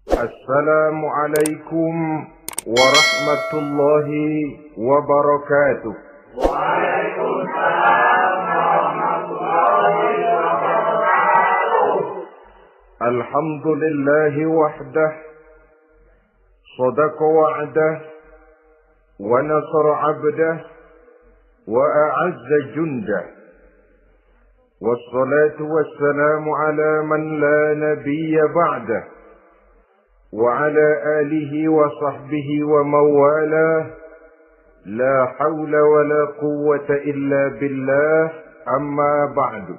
Assalamualaikum warahmatullahi wabarakatuh. Waalaikumsalam warahmatullahi wabarakatuh. Alhamdulillahi wahdah, sadaqa wa'dah, wa nasara 'abdah, wa a'azza jundah. Wassalatu wassalamu ala man la nabiyya ba'dah, wa ala alihi wa sahbihi wa mawalah. La hawla wa la quwwata illa billah, amma ba'du.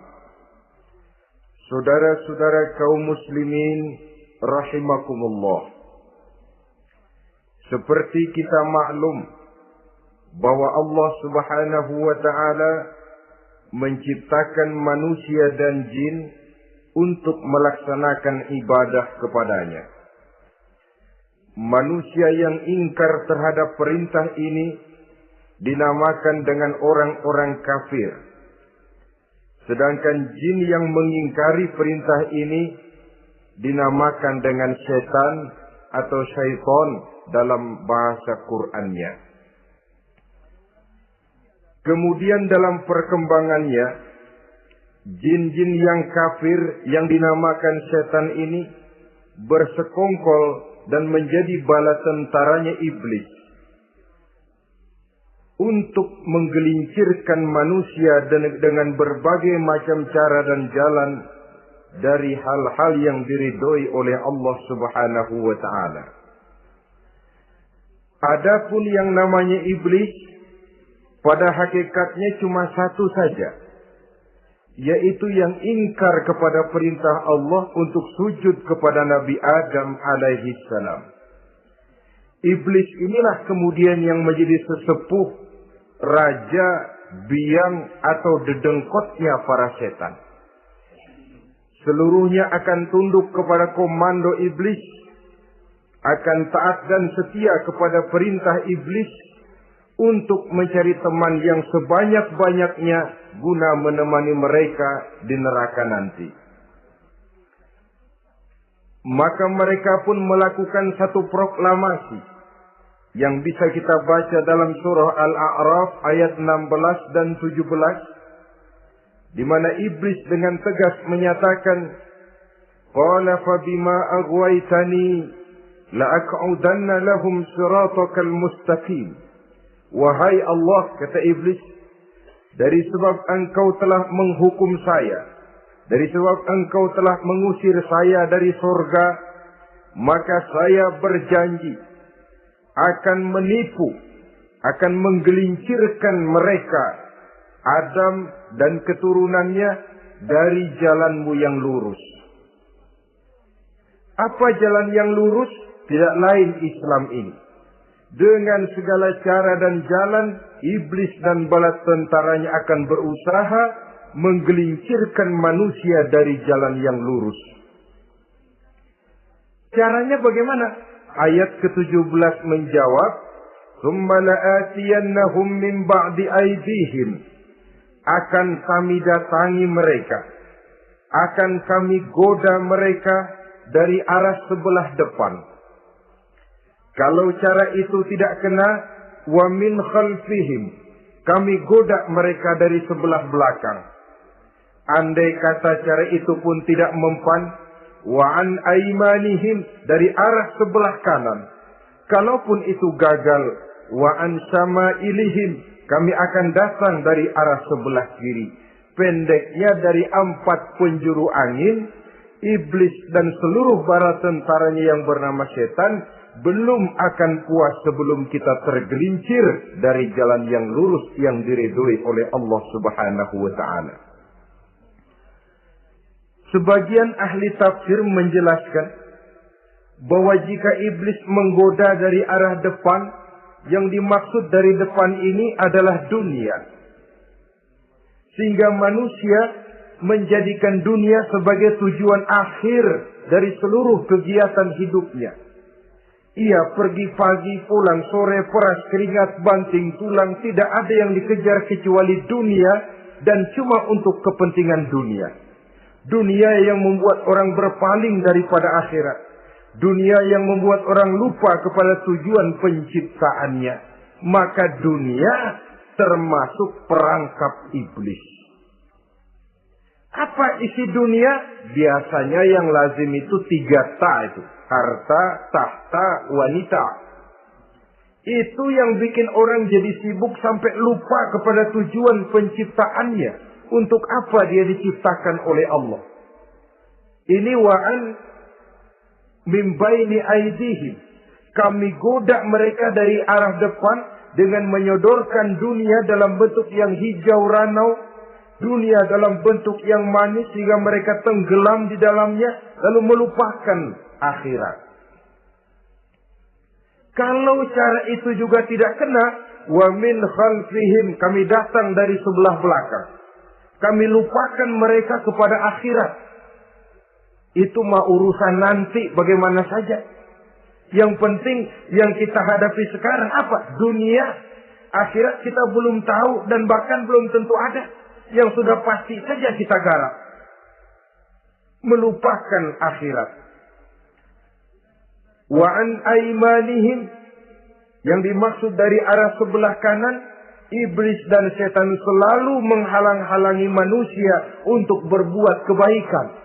Saudara-saudara kaum muslimin rahimakumullah. Seperti kita maklum bahwa Allah Subhanahu wa ta'ala menciptakan manusia dan jin untuk melaksanakan ibadah kepadanya. Manusia yang ingkar terhadap perintah ini dinamakan dengan orang-orang kafir. Sedangkan jin yang mengingkari perintah ini dinamakan dengan setan atau syaitan dalam bahasa Qur'annya. Kemudian dalam perkembangannya, jin-jin yang kafir yang dinamakan setan ini bersekongkol dan menjadi bala tentaranya iblis untuk menggelincirkan manusia dengan berbagai macam cara dan jalan dari hal-hal yang diridhoi oleh Allah Subhanahu wa ta'ala. Adapun yang namanya iblis, pada hakikatnya cuma satu saja, yaitu yang ingkar kepada perintah Allah untuk sujud kepada Nabi Adam alaihi salam. Iblis inilah kemudian yang menjadi sesepuh, raja, biang atau dedengkotnya para setan. Seluruhnya akan tunduk kepada komando iblis, akan taat dan setia kepada perintah iblis untuk mencari teman yang sebanyak-banyaknya guna menemani mereka di neraka nanti. Maka mereka pun melakukan satu proklamasi yang bisa kita baca dalam surah Al-A'raf ayat 16 dan 17, di mana iblis dengan tegas menyatakan, "Qala fa bima aghwaytani la aq'udanna lahum siratakal mustaqim." Wahai Allah, kata iblis, dari sebab engkau telah menghukum saya, dari sebab engkau telah mengusir saya dari surga, maka saya berjanji akan menipu, akan menggelincirkan mereka, Adam dan keturunannya, dari jalanmu yang lurus. Apa jalan yang lurus? Tidak lain Islam ini. Dengan segala cara dan jalan, iblis dan bala tentaranya akan berusaha menggelincirkan manusia dari jalan yang lurus. Caranya bagaimana? Ayat ke-17 menjawab, "Tsumma la'atiyannahum min ba'di aydihim." Akan kami datangi mereka, akan kami goda mereka dari arah sebelah depan. Kalau cara itu tidak kena, wa min khalfihim, kami goda mereka dari sebelah belakang. Andai kata cara itu pun tidak mempan, wa an aymanihim, dari arah sebelah kanan. Kalaupun itu gagal, wa an syama'ilihim, kami akan datang dari arah sebelah kiri. Pendeknya dari 4 penjuru angin, iblis dan seluruh bala tentaranya yang bernama setan belum akan puas sebelum kita tergelincir dari jalan yang lurus yang diridhoi oleh Allah Subhanahu wa ta'ala. Sebagian ahli tafsir menjelaskan bahwa jika iblis menggoda dari arah depan, yang dimaksud dari depan ini adalah dunia. Sehingga manusia menjadikan dunia sebagai tujuan akhir dari seluruh kegiatan hidupnya. Ia pergi pagi, pulang sore, peras keringat, banting tulang, tidak ada yang dikejar kecuali dunia dan cuma untuk kepentingan dunia. Dunia yang membuat orang berpaling daripada akhirat. Dunia yang membuat orang lupa kepada tujuan penciptaannya. Maka dunia termasuk perangkap iblis. Apa isi dunia? Biasanya yang lazim itu 3 ta itu. Harta, tahta, wanita. Itu yang bikin orang jadi sibuk sampai lupa kepada tujuan penciptaannya. Untuk apa dia diciptakan oleh Allah. Ini wa'an min baini aidihim. Kami goda mereka dari arah depan dengan menyodorkan dunia dalam bentuk yang hijau ranau, dunia dalam bentuk yang manis sehingga mereka tenggelam di dalamnya lalu melupakan akhirat. Kalau cara itu juga tidak kena, wa min khalfihim, kami datang dari sebelah belakang. Kami lupakan mereka kepada akhirat. Itu mah urusan nanti bagaimana saja. Yang penting yang kita hadapi sekarang apa? Dunia. Akhirat kita belum tahu dan bahkan belum tentu ada. Yang sudah pasti saja kita garap. Melupakan akhirat. Wa an aimanihim. Yang dimaksud dari arah sebelah kanan. Iblis dan setan selalu menghalang-halangi manusia untuk berbuat kebaikan.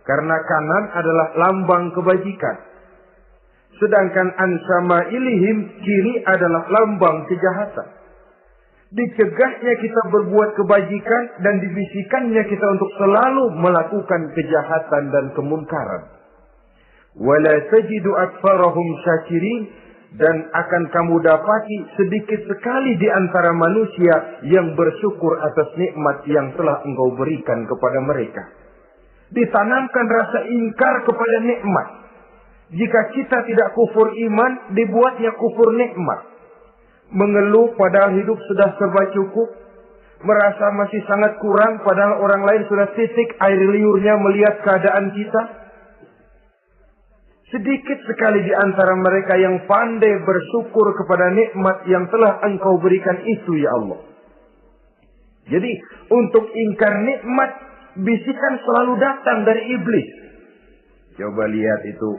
Karena kanan adalah lambang kebajikan. Sedangkan ansama ilihim, kiri adalah lambang kejahatan. Dicegahnya kita berbuat kebajikan dan dibisikannya kita untuk selalu melakukan kejahatan dan kemunkaran. Wala tajidu aktsarahum syakirin, dan akan kamu dapati sedikit sekali di antara manusia yang bersyukur atas nikmat yang telah engkau berikan kepada mereka. Ditanamkan rasa ingkar kepada nikmat. Jika kita tidak kufur iman, dibuatnya kufur nikmat. Mengeluh padahal hidup sudah serba cukup. Merasa masih sangat kurang padahal orang lain sudah titik air liurnya melihat keadaan kita. Sedikit sekali di antara mereka yang pandai bersyukur kepada nikmat yang telah engkau berikan itu ya Allah. Jadi untuk ingkar nikmat, bisikan selalu datang dari iblis. Coba lihat itu.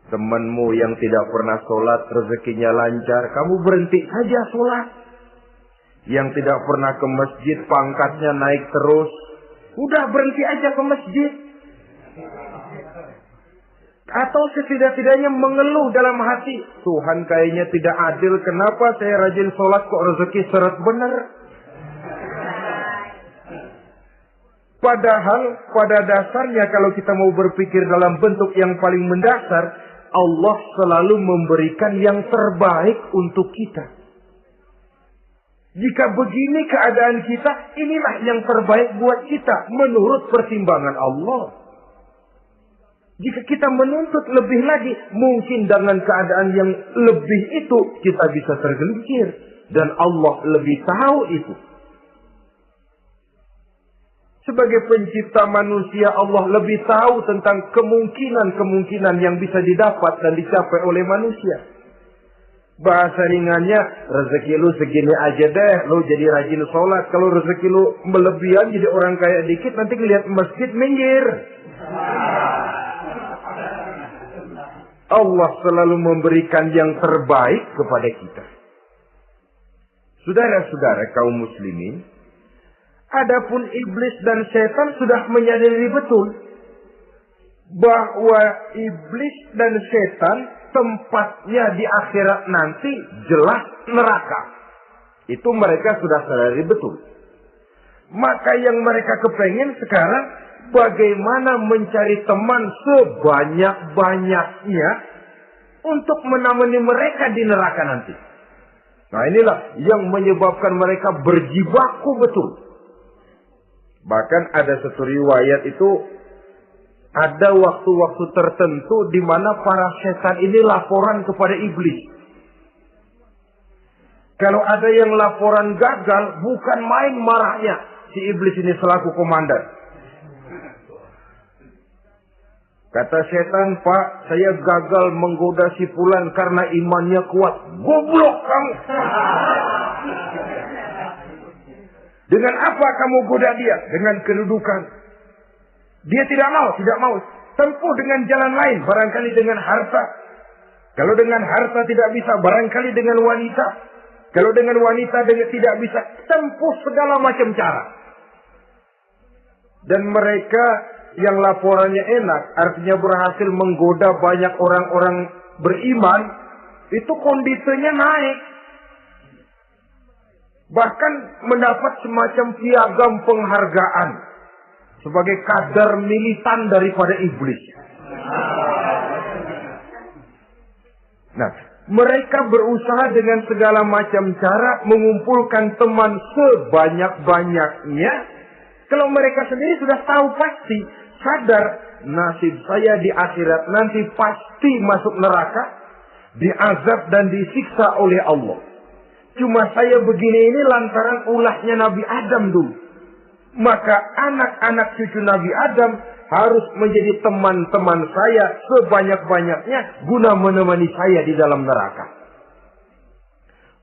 Temanmu yang tidak pernah sholat, rezekinya lancar. Kamu berhenti saja sholat. Yang tidak pernah ke masjid, pangkatnya naik terus. Udah berhenti aja ke masjid. Atau setidak-tidaknya mengeluh dalam hati. Tuhan kayaknya tidak adil. Kenapa saya rajin sholat kok rezeki seret benar? Padahal pada dasarnya kalau kita mau berpikir dalam bentuk yang paling mendasar, Allah selalu memberikan yang terbaik untuk kita. Jika begini keadaan kita, inilah yang terbaik buat kita menurut pertimbangan Allah. Jika kita menuntut lebih lagi, mungkin dengan keadaan yang lebih itu kita bisa tergelincir. Dan Allah lebih tahu itu. Sebagai pencipta manusia, Allah lebih tahu tentang kemungkinan-kemungkinan yang bisa didapat dan dicapai oleh manusia. Bahasa ringannya, rezeki lu segini aja deh, lu jadi rajin sholat. Kalau rezeki lu melebihan jadi orang kaya dikit, nanti ngeliat masjid minggir. Allah selalu memberikan yang terbaik kepada kita. Saudara-saudara kaum muslimin, adapun iblis dan setan sudah menyadari betul bahwa iblis dan setan tempatnya di akhirat nanti jelas neraka. Itu mereka sudah sadari betul. Maka yang mereka kepengen sekarang bagaimana mencari teman sebanyak-banyaknya untuk menemani mereka di neraka nanti. Nah inilah yang menyebabkan mereka berjibaku betul. Bahkan ada satu riwayat itu, ada waktu-waktu tertentu di mana para setan ini laporan kepada iblis. Kalau ada yang laporan gagal, bukan main marahnya si iblis ini selaku komandan. Kata setan, Pak, saya gagal menggoda si fulan karena imannya kuat. Goblok kamu. Dengan apa kamu goda dia? Dengan kedudukan. Dia tidak mau. tempuh dengan jalan lain, barangkali dengan harta. Kalau dengan harta tidak bisa, barangkali dengan wanita. Kalau dengan wanita tidak bisa, tempuh segala macam cara. Dan mereka yang laporannya enak, artinya berhasil menggoda banyak orang-orang beriman, itu kondisinya naik. Bahkan mendapat semacam piagam penghargaan sebagai kadar militan daripada iblis. Nah, mereka berusaha dengan segala macam cara mengumpulkan teman sebanyak-banyaknya. Kalau mereka sendiri sudah tahu pasti, sadar nasib saya di akhirat nanti pasti masuk neraka, diazab dan disiksa oleh Allah. Cuma saya begini ini lantaran ulahnya Nabi Adam dulu. Maka anak-anak cucu Nabi Adam harus menjadi teman-teman saya sebanyak-banyaknya guna menemani saya di dalam neraka.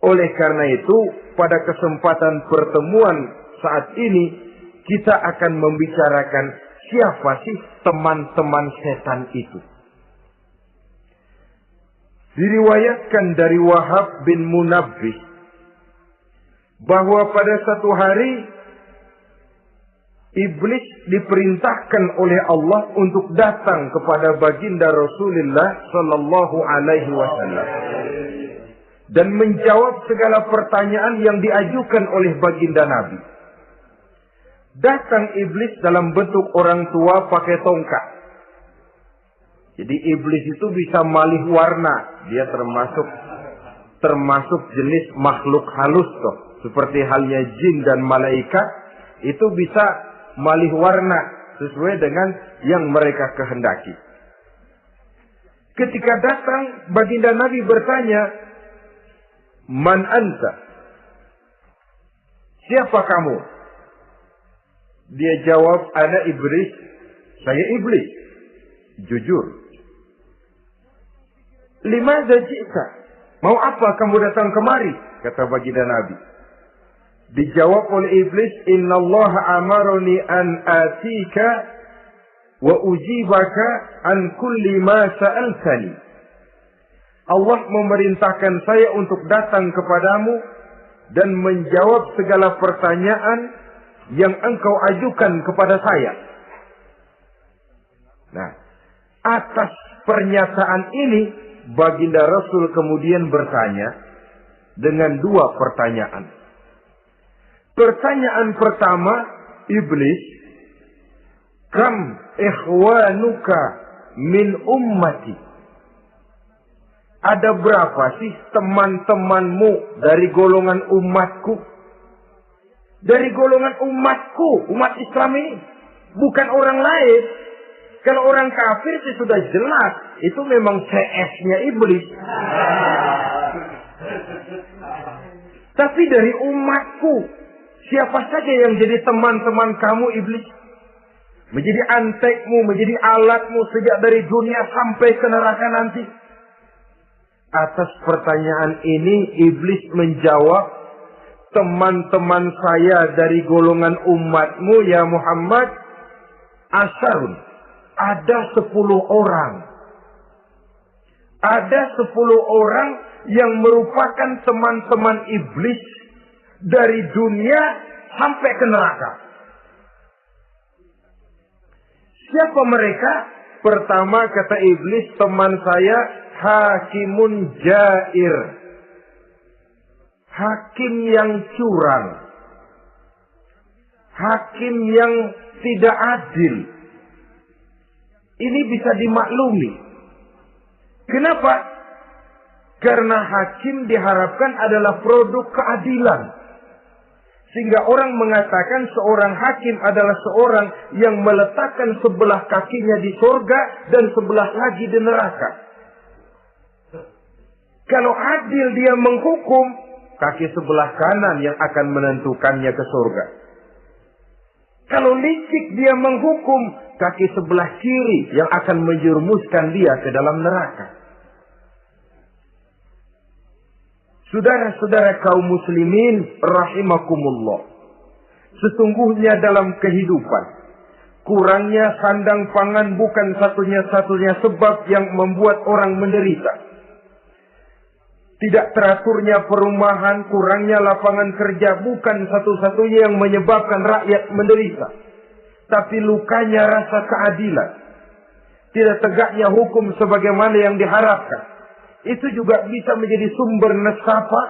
Oleh karena itu, pada kesempatan pertemuan saat ini, kita akan membicarakan siapa sih teman-teman setan itu. Diriwayatkan dari Wahab bin Munabbih bahwa pada satu hari iblis diperintahkan oleh Allah untuk datang kepada baginda Rasulullah sallallahu alaihi wasallam dan menjawab segala pertanyaan yang diajukan oleh baginda Nabi. Datang iblis dalam bentuk orang tua pakai tongkat. Jadi iblis itu bisa malih warna, dia termasuk jenis makhluk halus toh. Seperti halnya jin dan malaikat, itu bisa malih warna sesuai dengan yang mereka kehendaki. Ketika datang, baginda Nabi bertanya, "Man anta?" Siapa kamu? Dia jawab, "Ana iblis." Saya iblis. Jujur. "Limadza ji'ta?" Mau apa kamu datang kemari? Kata baginda Nabi. Dijawab oleh iblis, "Innallaha amaroni an atika wa ujibaka an kulli ma sa'altani." Allah memerintahkan saya untuk datang kepadamu dan menjawab segala pertanyaan yang engkau ajukan kepada saya. Nah, atas pernyataan ini, baginda Rasul kemudian bertanya dengan dua pertanyaan. Pertanyaan pertama, iblis, "Kam ikhwanuka min ummati?" Ada berapa sih teman-temanmu dari golongan umatku? Dari golongan umatku, umat Islam ini. Bukan orang lain. Kalau orang kafir itu sudah jelas. Itu memang CS-nya iblis. Tapi dari umatku, siapa saja yang jadi teman-teman kamu iblis? Menjadi antekmu, menjadi alatmu sejak dari dunia sampai ke neraka nanti. Atas pertanyaan ini iblis menjawab, "Teman-teman saya dari golongan umatmu ya Muhammad, asarun. Ada 10 orang. Ada 10 orang yang merupakan teman-teman iblis dari dunia sampai ke neraka." Siapa mereka? Pertama kata iblis, teman saya hakimun jair. Hakim yang curang. Hakim yang tidak adil. Ini bisa dimaklumi. Kenapa? Karena hakim diharapkan adalah produk keadilan. Sehingga orang mengatakan seorang hakim adalah seorang yang meletakkan sebelah kakinya di surga dan sebelah lagi di neraka. Kalau adil dia menghukum, kaki sebelah kanan yang akan menentukannya ke surga. Kalau licik dia menghukum, kaki sebelah kiri yang akan menjerumuskan dia ke dalam neraka. Saudara-saudara kaum muslimin rahimakumullah. Sesungguhnya dalam kehidupan, Kurangnya sandang pangan bukan satunya-satunya sebab yang membuat orang menderita. Tidak teraturnya perumahan, kurangnya lapangan kerja bukan satu-satunya yang menyebabkan rakyat menderita. Tapi lukanya rasa keadilan. Tidak tegaknya hukum sebagaimana yang diharapkan. Itu juga bisa menjadi sumber nestapa,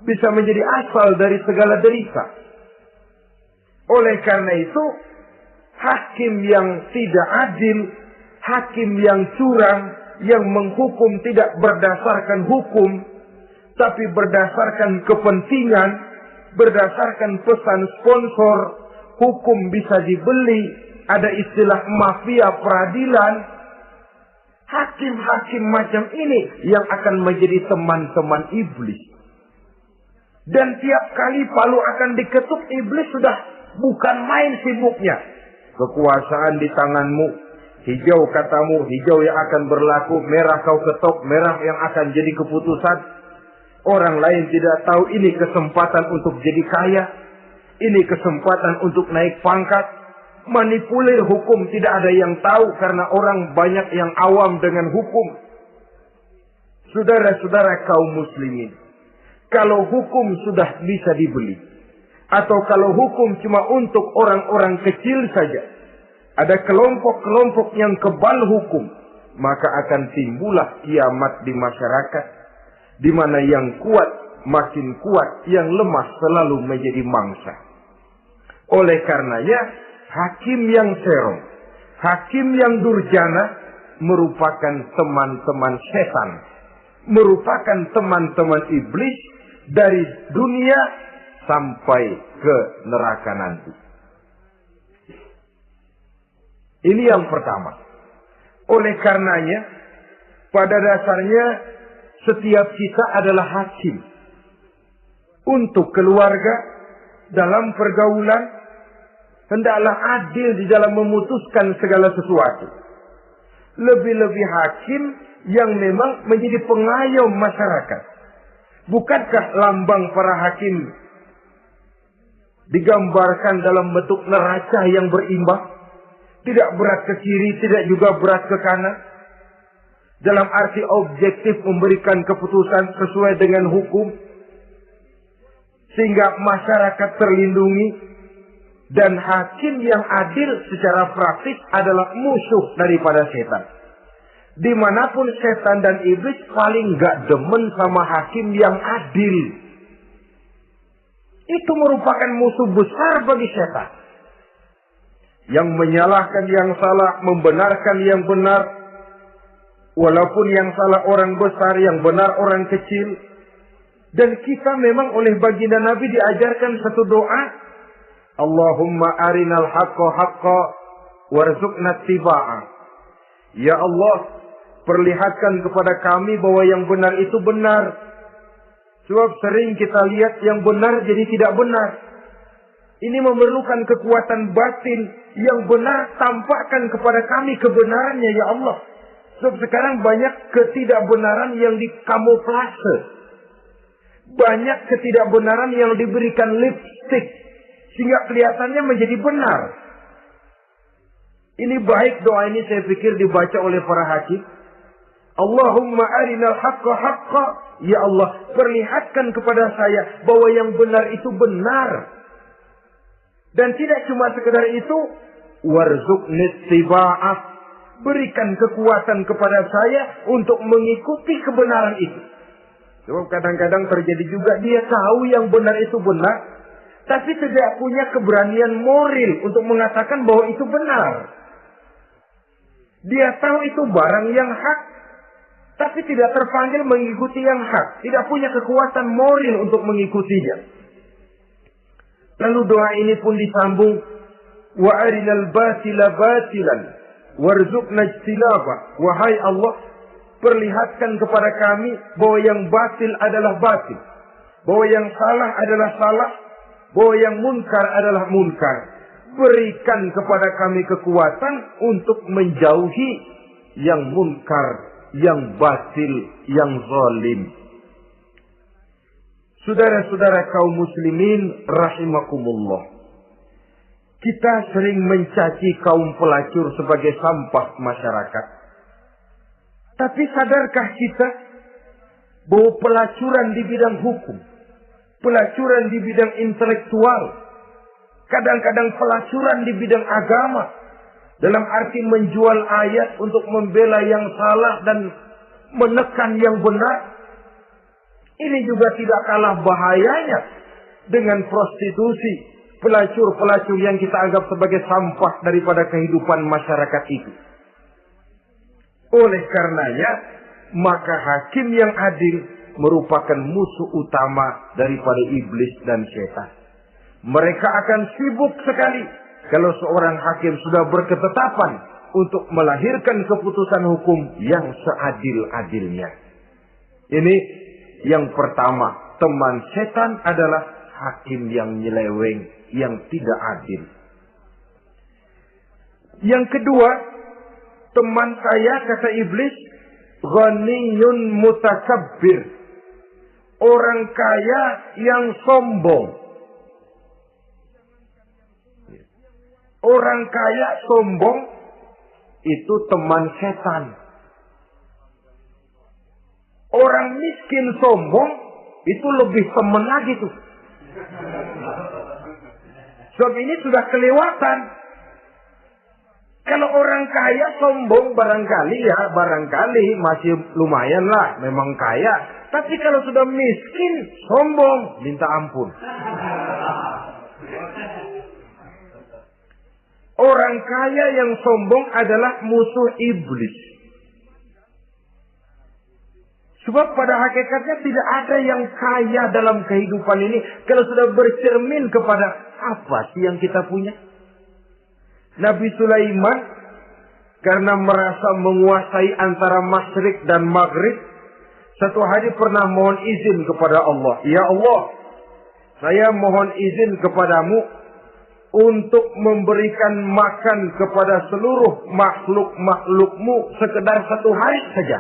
bisa menjadi asal dari segala derita. Oleh karena itu, hakim yang tidak adil, hakim yang curang, yang menghukum tidak berdasarkan hukum, tapi berdasarkan kepentingan, berdasarkan pesan sponsor, hukum bisa dibeli, ada istilah mafia peradilan. Hakim-hakim macam ini yang akan menjadi teman-teman iblis. Dan tiap kali palu akan diketuk, iblis sudah bukan main sibuknya. Kekuasaan di tanganmu, hijau katamu, hijau yang akan berlaku, merah kau ketok, merah yang akan jadi keputusan. Orang lain tidak tahu ini kesempatan untuk jadi kaya, ini kesempatan untuk naik pangkat. Manipulir hukum tidak ada yang tahu karena orang banyak yang awam dengan hukum. Saudara-saudara kaum muslimin, kalau hukum sudah bisa dibeli, atau kalau hukum cuma untuk orang-orang kecil saja, ada kelompok-kelompok yang kebal hukum, maka akan timbullah kiamat di masyarakat, di mana yang kuat makin kuat, yang lemah selalu menjadi mangsa. Oleh karenanya, hakim yang serong, hakim yang durjana merupakan teman-teman setan, merupakan teman-teman iblis dari dunia sampai ke neraka nanti. Ini yang pertama. Oleh karenanya, pada dasarnya setiap kita adalah hakim untuk keluarga, dalam pergaulan. Hendaklah adil di dalam memutuskan segala sesuatu. Lebih-lebih hakim yang memang menjadi pengayom masyarakat. Bukankah lambang para hakim digambarkan dalam bentuk neraca yang berimbang? Tidak berat ke kiri, tidak juga berat ke kanan. Dalam arti objektif memberikan keputusan sesuai dengan hukum. Sehingga masyarakat terlindungi. Dan hakim yang adil secara praktis adalah musuh daripada setan. Dimanapun setan dan iblis paling gak demen sama hakim yang adil. Itu merupakan musuh besar bagi setan. Yang menyalahkan yang salah, membenarkan yang benar. Walaupun yang salah orang besar, yang benar orang kecil. Dan kita memang oleh baginda Nabi diajarkan satu doa. Allahumma arinal haqqa haqqa warzuqna tiba'ah. Ya Allah, perlihatkan kepada kami bahwa yang benar itu benar. Sebab sering kita lihat yang benar jadi tidak benar. Ini memerlukan kekuatan batin. Yang benar tampakkan kepada kami kebenarannya ya Allah. Sebab sekarang banyak ketidakbenaran yang dikamuflase. Banyak ketidakbenaran yang diberikan lipstick. Sehingga kelihatannya menjadi benar. Ini baik doa ini saya pikir dibaca oleh para hakim. Allahumma arinal haqqa haqqa. Ya Allah, perlihatkan kepada saya bahwa yang benar itu benar. Dan tidak cuma sekedar itu. Warzuqni tiba'ah. Berikan kekuatan kepada saya untuk mengikuti kebenaran itu. Sebab kadang-kadang terjadi juga dia tahu yang benar itu benar. Tapi tidak punya keberanian moral untuk mengatakan bahwa itu benar. Dia tahu itu barang yang hak. Tapi tidak terpanggil mengikuti yang hak. Tidak punya kekuatan moral untuk mengikutinya. Lalu doa ini pun disambung. Wa arinal batila batilan. Warzuqna ijtinabah. Wahai Allah, perlihatkan kepada kami bahwa yang batil adalah batil. Bahwa yang salah adalah salah. Bahwa yang munkar adalah munkar. Berikan kepada kami kekuatan untuk menjauhi yang munkar, yang batil, yang zalim. Saudara-saudara kaum muslimin rahimakumullah. Kita sering mencaci kaum pelacur sebagai sampah masyarakat. Tapi sadarkah kita bahwa pelacuran di bidang hukum, pelacuran di bidang intelektual, kadang-kadang pelacuran di bidang agama, dalam arti menjual ayat untuk membela yang salah dan menekan yang benar, ini juga tidak kalah bahayanya dengan prostitusi, pelacur-pelacur yang kita anggap sebagai sampah daripada kehidupan masyarakat itu. Oleh karenanya, maka hakim yang adil merupakan musuh utama daripada iblis dan setan. Mereka akan sibuk sekali kalau seorang hakim sudah berketetapan untuk melahirkan keputusan hukum yang seadil-adilnya. Ini yang pertama, teman setan adalah hakim yang nyeleweng, yang tidak adil. Yang kedua, teman saya, kata iblis, ghaniyun mutakabbir. Orang kaya yang sombong. Orang kaya sombong itu teman setan. Orang miskin sombong itu lebih teman lagi tuh. Sebab ini sudah kelewatan. Kalau orang kaya sombong barangkali masih lumayan lah, memang kaya. Tapi kalau sudah miskin sombong, minta ampun. Orang kaya yang sombong adalah musuh iblis. Sebab pada hakikatnya tidak ada yang kaya dalam kehidupan ini kalau sudah bercermin kepada apa sih yang kita punya. Nabi Sulaiman karena merasa menguasai antara masyrik dan maghrib, satu hari pernah mohon izin kepada Allah. Ya Allah, saya mohon izin kepadamu untuk memberikan makan kepada seluruh makhluk-makhlukmu sekedar satu hari saja.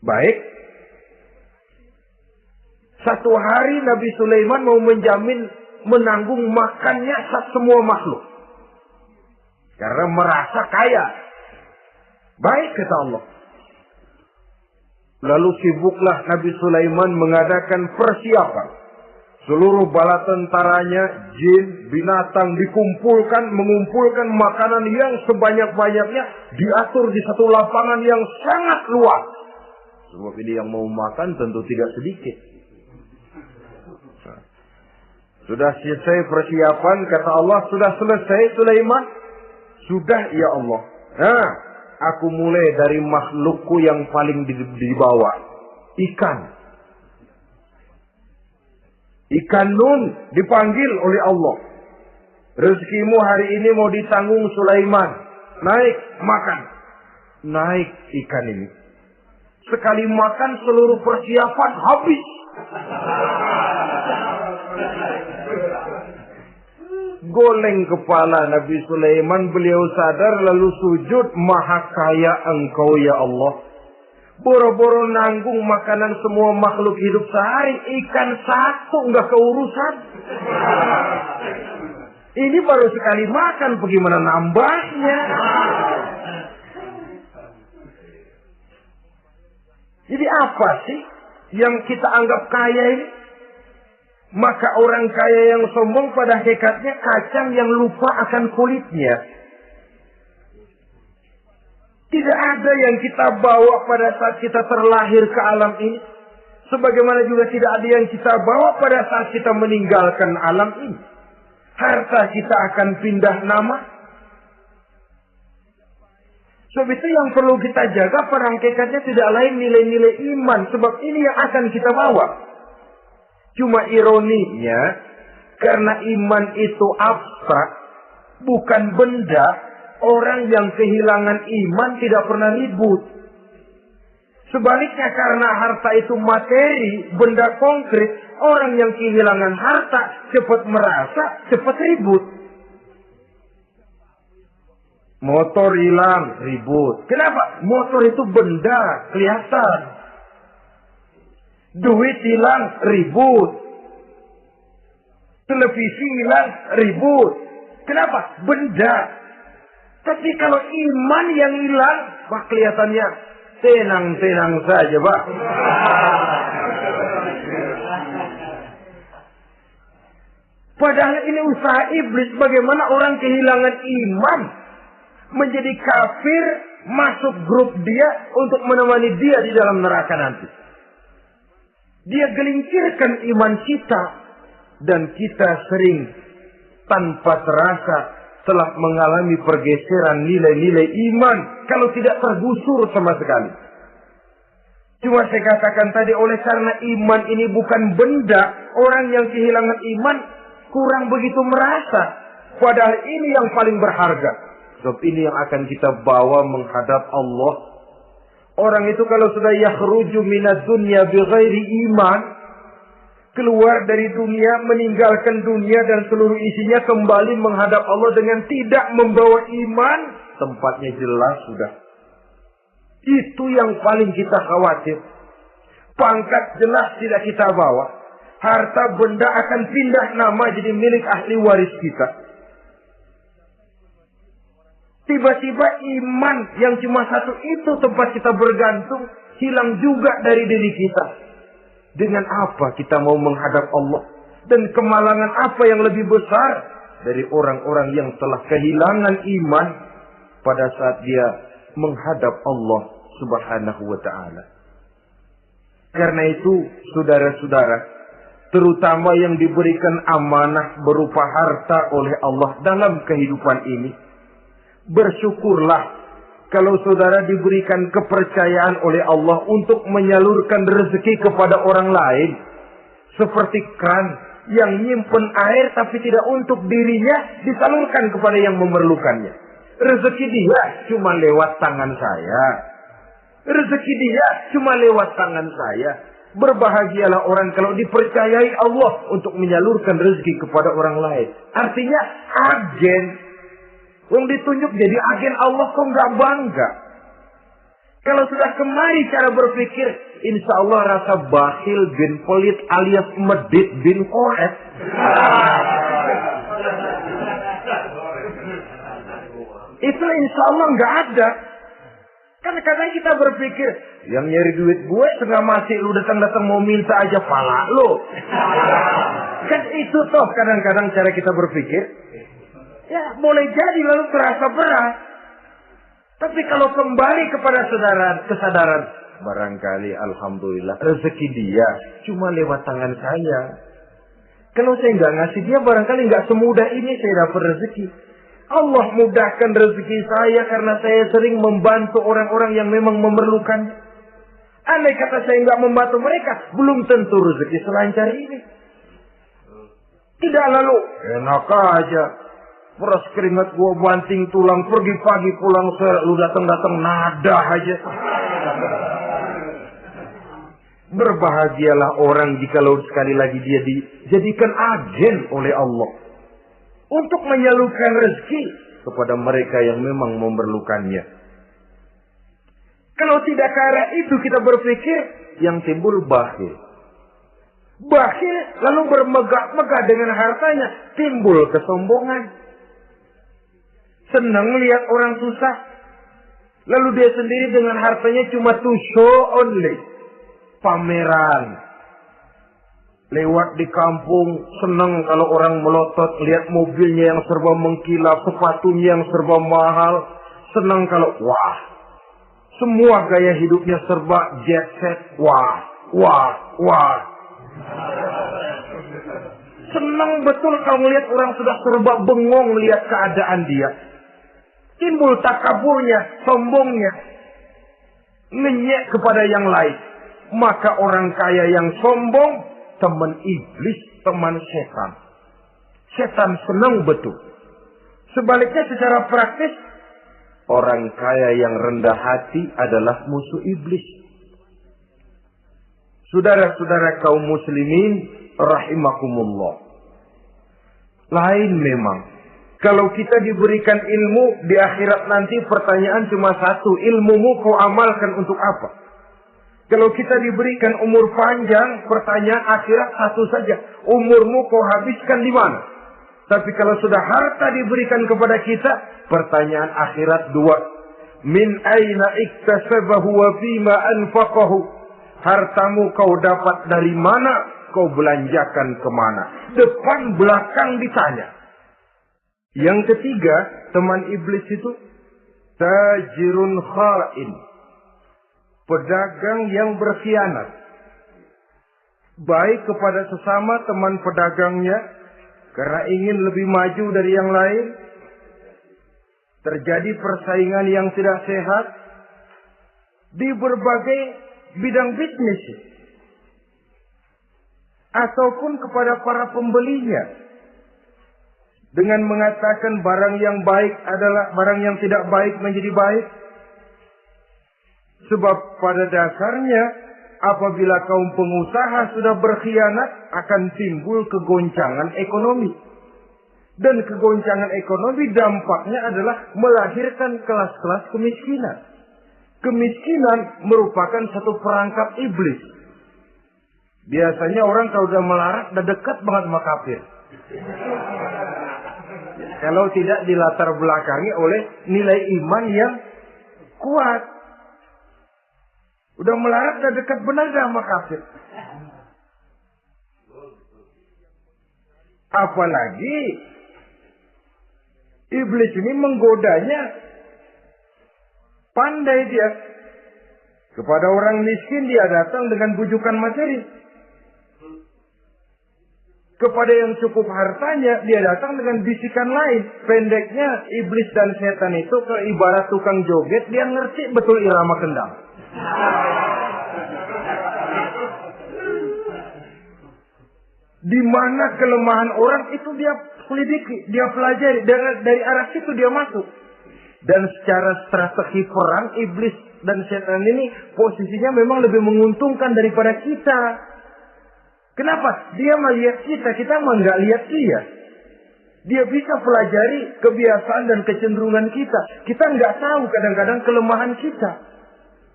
Baik. Satu hari Nabi Sulaiman mau menjamin menanggung makannya semua makhluk. Karena merasa kaya. Baik, kata Allah. Lalu sibuklah Nabi Sulaiman mengadakan persiapan. Seluruh bala tentaranya, jin, binatang dikumpulkan, mengumpulkan makanan yang sebanyak-banyaknya, diatur di satu lapangan yang sangat luas. Sebab ini yang mau makan tentu tidak sedikit. Sudah selesai persiapan, kata Allah, sudah selesai Sulaiman? Sudah, ya Allah. Nah, aku mulai dari makhlukku yang paling di bawah. Ikan. Ikan Nun dipanggil oleh Allah. Rezekimu hari ini mau ditanggung Sulaiman. Naik, makan. Naik ikan ini. Sekali makan seluruh persiapan habis. Goleng kepala Nabi Sulaiman, beliau sadar lalu sujud, maha kaya engkau ya Allah. Boro-boro nanggung makanan semua makhluk hidup sehari, ikan satu nggak keurusan. Ini baru sekali makan, bagaimana nambahnya? Jadi apa sih yang kita anggap kaya ini? Maka orang kaya yang sombong pada hakikatnya kacang yang lupa akan kulitnya. Tidak ada yang kita bawa pada saat kita terlahir ke alam ini. Sebagaimana juga tidak ada yang kita bawa pada saat kita meninggalkan alam ini. Harta kita akan pindah nama. Sebab itu yang perlu kita jaga pada hakikatnya tidak lain nilai-nilai iman. Sebab ini yang akan kita bawa. Cuma ironinya, karena iman itu abstrak, bukan benda, orang yang kehilangan iman tidak pernah ribut. Sebaliknya karena harta itu materi, benda konkret, orang yang kehilangan harta cepat merasa, cepat ribut. Motor hilang, ribut. Kenapa? Motor itu benda, kelihatan. Duit hilang, ribut. Televisi hilang, ribut. Kenapa? Benda. Tapi kalau iman yang hilang, Pak, kelihatannya tenang-tenang saja, Pak. Padahal ini usaha iblis. Bagaimana orang kehilangan iman, menjadi kafir, masuk grup dia untuk menemani dia di dalam neraka nanti. Dia gelincirkan iman kita, dan kita sering tanpa terasa telah mengalami pergeseran nilai-nilai iman kalau tidak tergusur sama sekali. Cuma saya katakan tadi, oleh karena iman ini bukan benda, orang yang kehilangan iman kurang begitu merasa. Padahal ini yang paling berharga. Sebab ini yang akan kita bawa menghadap Allah. Orang itu kalau sudah yakhruju minad dunya bighairi iman, keluar dari dunia, meninggalkan dunia dan seluruh isinya, kembali menghadap Allah dengan tidak membawa iman, tempatnya jelas sudah. Itu yang paling kita khawatir. Pangkat jelas tidak kita bawa. Harta benda akan pindah nama jadi milik ahli waris kita. Tiba-tiba iman yang cuma satu itu tempat kita bergantung, hilang juga dari diri kita. Dengan apa kita mau menghadap Allah? Dan kemalangan apa yang lebih besar dari orang-orang yang telah kehilangan iman pada saat dia menghadap Allah Subhanahu wa ta'ala. Karena itu, saudara-saudara, terutama yang diberikan amanah berupa harta oleh Allah dalam kehidupan ini, bersyukurlah kalau saudara diberikan kepercayaan oleh Allah untuk menyalurkan rezeki kepada orang lain. Seperti kran yang nyimpen air tapi tidak untuk dirinya, disalurkan kepada yang memerlukannya. Rezeki dia cuma lewat tangan saya. Rezeki dia cuma lewat tangan saya. Berbahagialah orang kalau dipercayai Allah untuk menyalurkan rezeki kepada orang lain. Artinya agen. Yang ditunjuk jadi agen Allah, kok nggak bangga? Kalau sudah kemari cara berpikir, insya Allah rasa bakhil bin pelit alias medit bin koret. Itu insya Allah nggak ada. Kan kadang kita berpikir, yang nyari duit gue setengah mati, lu datang-datang mau minta aja pala lu. Kan itu toh kadang-kadang cara kita berpikir. Ya, boleh jadi lalu terasa berat. Tapi kalau kembali kepada kesadaran, barangkali alhamdulillah rezeki dia cuma lewat tangan saya. Kalau saya nggak ngasih dia, barangkali nggak semudah ini saya dapat rezeki. Allah mudahkan rezeki saya karena saya sering membantu orang-orang yang memang memerlukan. Andai kata saya nggak membantu mereka, belum tentu rezeki selancar ini. Tidak lalu enak aja. Peras keringat gua banting tulang, pergi pagi pulang sore, lu datang-datang nada aja. Berbahagialah orang jikalau sekali lagi dia dijadikan agen oleh Allah untuk menyalurkan rezeki kepada mereka yang memang memerlukannya. Kalau tidak ke arah itu kita berpikir, yang timbul bakhil. Bakhil lalu bermegah-megah dengan hartanya, timbul kesombongan. Senang melihat orang susah. Lalu dia sendiri dengan hartanya cuma to show only. Pameran. Lewat di kampung, senang kalau orang melotot. Lihat mobilnya yang serba mengkilap. Sepatunya yang serba mahal. Senang kalau, wah. Semua gaya hidupnya serba jet set. Wah, wah, wah. Senang betul kalau melihat orang sudah serba bengong lihat keadaan dia. Timbul takaburnya, sombongnya, ngenyek kepada yang lain. Maka orang kaya yang sombong, teman iblis, teman setan. Setan senang betul. Sebaliknya secara praktis, orang kaya yang rendah hati adalah musuh iblis. Saudara-saudara kaum muslimin, rahimakumullah. Lain memang. Kalau kita diberikan ilmu, di akhirat nanti pertanyaan cuma satu. Ilmumu kau amalkan untuk apa? Kalau kita diberikan umur panjang, pertanyaan akhirat satu saja. Umurmu kau habiskan di mana? Tapi kalau sudah harta diberikan kepada kita, pertanyaan akhirat dua. Min aina iktasabahu wa fima anfaqahu. Hartamu kau dapat dari mana? Kau belanjakan kemana? Depan belakang ditanya. Yang ketiga, teman iblis itu tajirun kha'in. Pedagang yang berkhianat. Baik kepada sesama teman pedagangnya, karena ingin lebih maju dari yang lain. Terjadi persaingan yang tidak sehat di berbagai bidang bisnis. Ataupun kepada para pembelinya. Dengan mengatakan barang yang baik adalah barang yang tidak baik menjadi baik. Sebab pada dasarnya apabila kaum pengusaha sudah berkhianat akan timbul kegoncangan ekonomi. Dan kegoncangan ekonomi dampaknya adalah melahirkan kelas-kelas kemiskinan. Kemiskinan merupakan satu perangkap iblis. Biasanya orang kalau udah melarat udah dekat banget sama kafir. Kalau tidak dilatar belakangi oleh nilai iman yang kuat. Udah melarat udah dekat benar sama kafir. Apalagi iblis ini menggodanya. Pandai dia. Kepada orang miskin dia datang dengan bujukan materi. Kepada yang cukup hartanya, dia datang dengan bisikan lain. Pendeknya, iblis dan setan itu ibarat tukang joget, dia ngerti betul irama kendang. Di mana kelemahan orang itu dia selidiki, dia pelajari. Dari arah situ dia masuk. Dan secara strategi perang, iblis dan setan ini posisinya memang lebih menguntungkan daripada kita. Kenapa? Dia melihat kita mah nggak lihat dia. Dia bisa pelajari kebiasaan dan kecenderungan kita. Kita nggak tahu kadang-kadang kelemahan kita.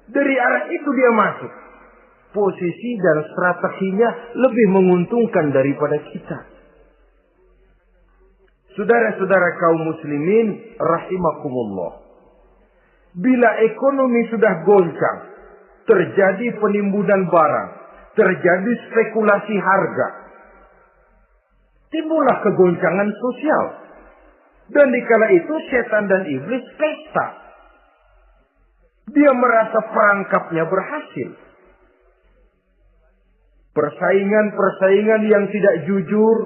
Dari arah itu dia masuk. Posisi dan strateginya lebih menguntungkan daripada kita. Saudara-saudara kaum muslimin rahimakumullah. Bila ekonomi sudah goncang, terjadi penimbunan barang, terjadi spekulasi harga, timbullah kegoncangan sosial. Dan dikala itu setan dan iblis pesta. Dia merasa perangkapnya berhasil. Persaingan-persaingan yang tidak jujur,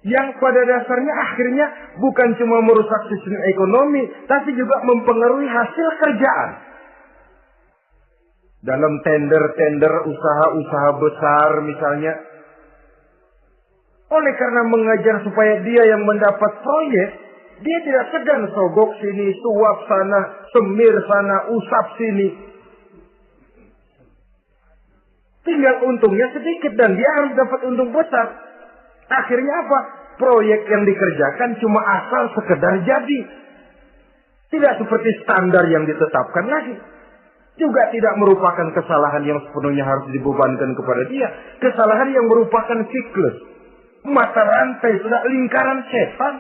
yang pada dasarnya akhirnya bukan cuma merusak sistem ekonomi, tapi juga mempengaruhi hasil kerjaan. Dalam tender-tender usaha-usaha besar misalnya. Oleh karena mengajar supaya dia yang mendapat proyek, dia tidak segan sogok sini, suap sana, semir sana, usap sini. Tinggal untungnya sedikit dan dia harus dapat untung besar. Akhirnya apa? Proyek yang dikerjakan cuma asal sekedar jadi. Tidak seperti standar yang ditetapkan lagi. Juga tidak merupakan kesalahan yang sepenuhnya harus dibebankan kepada dia. Kesalahan yang merupakan siklus. Mata rantai, sudah lingkaran setan.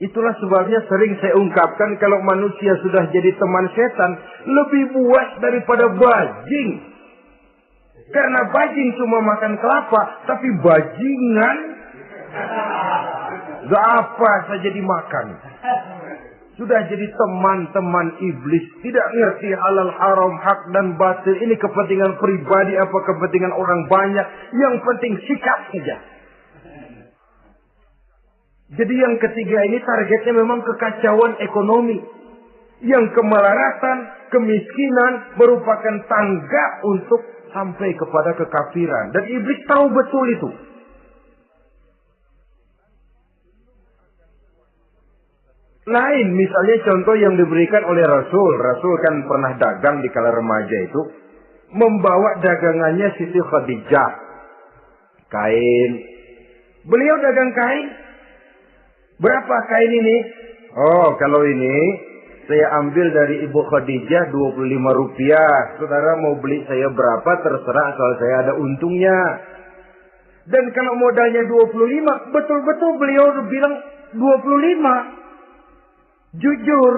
Itulah sebabnya sering saya ungkapkan kalau manusia sudah jadi teman setan, lebih buas daripada bajing. Karena bajing cuma makan kelapa, tapi bajingan gak apa saja dimakan. Sudah jadi teman-teman iblis. Tidak ngerti halal haram, hak dan batil. Ini kepentingan pribadi apa kepentingan orang banyak. Yang penting sikap saja. Jadi yang ketiga ini targetnya memang kekacauan ekonomi. Yang kemelaratan, kemiskinan merupakan tangga untuk sampai kepada kekafiran. Dan iblis tahu betul itu. Lain misalnya contoh yang diberikan oleh Rasul. Rasul kan pernah dagang di kala remaja itu. Membawa dagangannya Siti Khadijah. Kain. Beliau dagang kain. Berapa kain ini? Oh kalau ini Saya ambil dari Ibu Khadijah 25 rupiah. Saudara mau beli saya berapa terserah asal saya ada untungnya. Dan kalau modalnya 25, betul-betul beliau bilang 25. Jujur.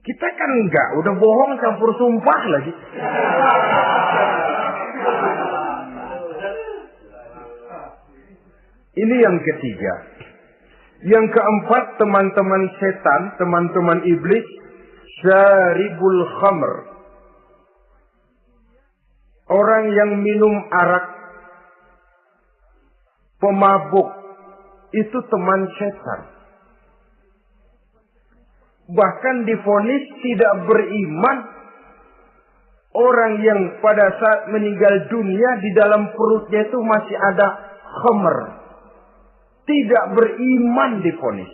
Kita kan enggak, udah bohong campur sumpah lagi. Ini yang ketiga. Yang keempat, teman-teman setan, teman-teman iblis, syaribul khamr. Orang yang minum arak, pemabuk, itu teman setan. Bahkan divonis tidak beriman orang yang pada saat meninggal dunia di dalam perutnya itu masih ada khamr. Tidak beriman divonis.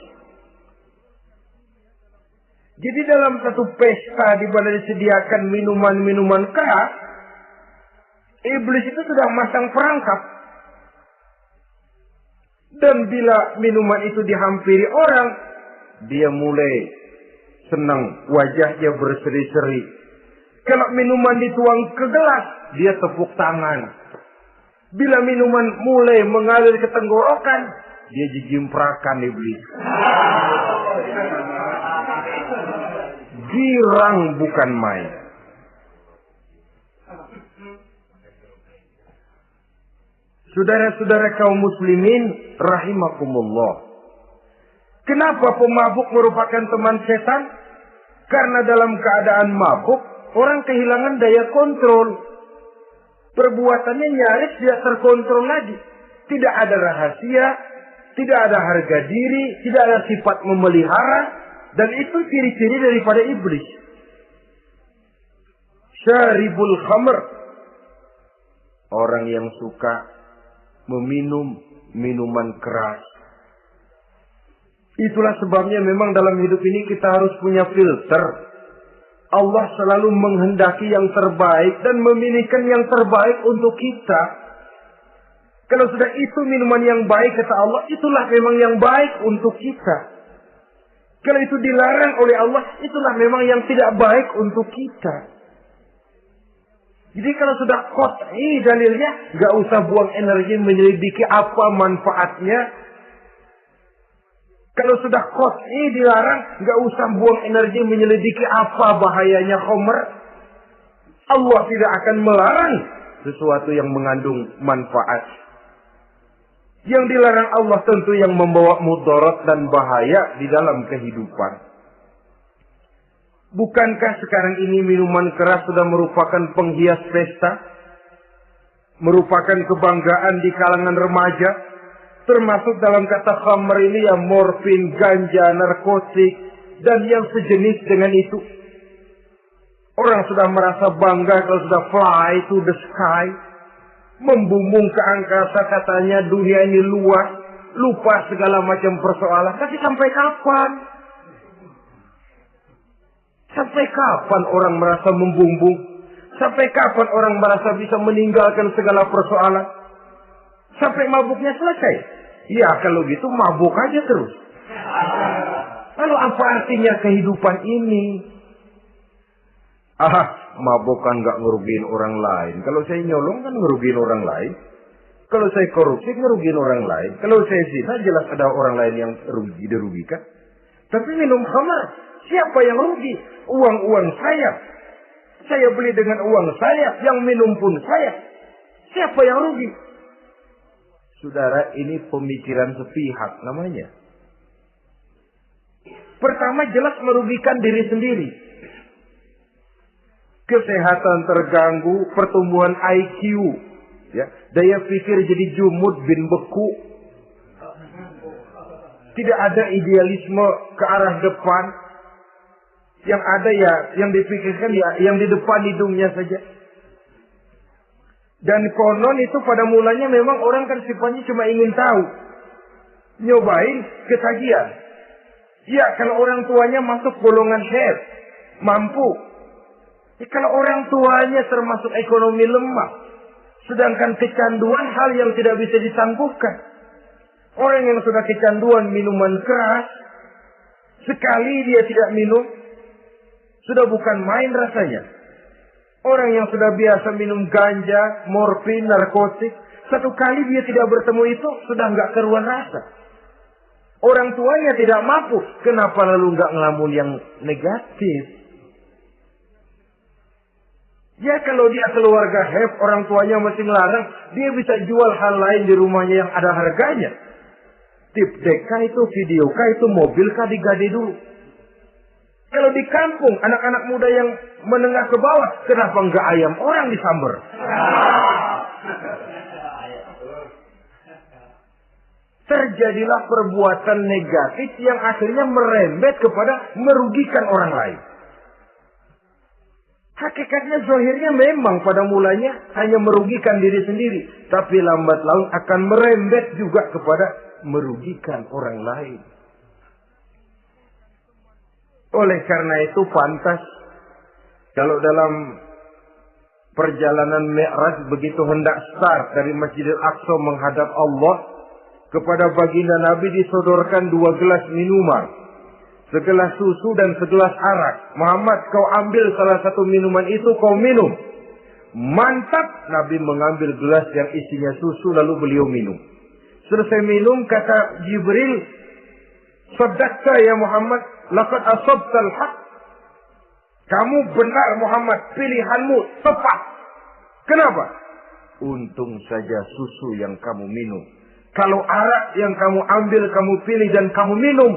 Jadi dalam satu pesta di mana disediakan minuman-minuman keras, iblis itu sudah masang perangkap. Dan bila minuman itu dihampiri orang, dia mulai senang, wajahnya berseri-seri. Kalau minuman dituang ke gelas, dia tepuk tangan. Bila minuman mulai mengalir ke tenggorokan, dia jijimprakan iblis. Girang bukan main. Saudara-saudara kaum muslimin rahimakumullah. Kenapa pemabuk merupakan teman setan? Karena dalam keadaan mabuk, orang kehilangan daya kontrol. Perbuatannya nyaris tidak terkontrol lagi. Tidak ada rahasia, tidak ada harga diri, tidak ada sifat memelihara. Dan itu ciri-ciri daripada iblis. Syaribul khamr. Orang yang suka meminum minuman keras. Itulah sebabnya memang dalam hidup ini kita harus punya filter. Allah selalu menghendaki yang terbaik dan memilihkan yang terbaik untuk kita. Kalau sudah itu minuman yang baik kata Allah, itulah memang yang baik untuk kita. Kalau itu dilarang oleh Allah, itulah memang yang tidak baik untuk kita. Jadi kalau sudah qat'i dalilnya, gak usah buang energi menyelidiki apa manfaatnya. Kalau sudah qat'i dilarang, gak usah buang energi menyelidiki apa bahayanya khamr. Allah tidak akan melarang sesuatu yang mengandung manfaat. Yang dilarang Allah tentu yang membawa mudarat dan bahaya di dalam kehidupan. Bukankah sekarang ini minuman keras sudah merupakan penghias pesta? Merupakan kebanggaan di kalangan remaja? Termasuk dalam kata khamr ini ya morfin, ganja, narkotik, dan yang sejenis dengan itu. Orang sudah merasa bangga kalau sudah fly to the sky. Membumbung ke angkasa katanya dunia ini luas. Lupa segala macam persoalan. Tapi sampai kapan? Sampai kapan orang merasa membumbung? Sampai kapan orang merasa bisa meninggalkan segala persoalan? Sampai mabuknya selesai? Ya kalau gitu mabuk aja terus. Lalu apa artinya kehidupan ini? Mabuk kan gak ngerugiin orang lain. Kalau saya nyolong kan ngerugiin orang lain. Kalau saya korupsi ngerugiin orang lain. Kalau saya zina jelas ada orang lain yang dirugikan. Tapi minum khamr, siapa yang rugi? Uang-uang saya. Saya beli dengan uang saya. Yang minum pun saya. Siapa yang rugi? Saudara, ini pemikiran sepihak namanya. Pertama jelas merugikan diri sendiri. Kesehatan terganggu, pertumbuhan IQ, ya, daya pikir jadi jumud bin beku. Tidak ada idealisme ke arah depan. Yang ada ya, yang dipikirkan ya, yang di depan hidungnya saja. Dan konon itu pada mulanya memang orang kan sifatnya cuma ingin tahu. Nyobain ketagihan. Ya, kalau orang tuanya masuk golongan head, mampu. Ya, kalau orang tuanya termasuk ekonomi lemah, sedangkan kecanduan hal yang tidak bisa ditangguhkan. Orang yang sudah kecanduan minuman keras, Sekali dia tidak minum, sudah bukan main rasanya. Orang yang sudah biasa minum ganja, morfin, narkotik, satu kali dia tidak bertemu itu, sudah nggak keruan rasa. Orang tuanya tidak mampu, kenapa lalu nggak ngelamun yang negatif? Ya kalau dia keluarga orang tuanya masih ngelarang, dia bisa jual hal lain di rumahnya yang ada harganya. Tip deka itu, video kah itu, mobil kah digade dulu. Kalau di kampung, anak-anak muda yang menengah ke bawah, kenapa nggak ayam orang disamber? Terjadilah perbuatan negatif yang akhirnya merembet kepada merugikan orang lain. Hakikatnya zahirnya memang pada mulanya hanya merugikan diri sendiri. Tapi lambat laun akan merembet juga kepada merugikan orang lain. Oleh karena itu pantas kalau dalam perjalanan Mi'raj begitu hendak start dari Masjidil Aqsa menghadap Allah, kepada baginda Nabi disodorkan 2 gelas minuman. Segelas susu dan segelas arak. Muhammad, kau ambil salah satu minuman itu, kau minum. Mantap, Nabi mengambil gelas yang isinya susu lalu beliau minum. Selesai minum, kata Jibril, "Sadaqta ya Muhammad, laqad asabtal haq." Kamu benar Muhammad, pilihanmu tepat. Kenapa? Untung saja susu yang kamu minum. Kalau arak yang kamu ambil, kamu pilih dan kamu minum,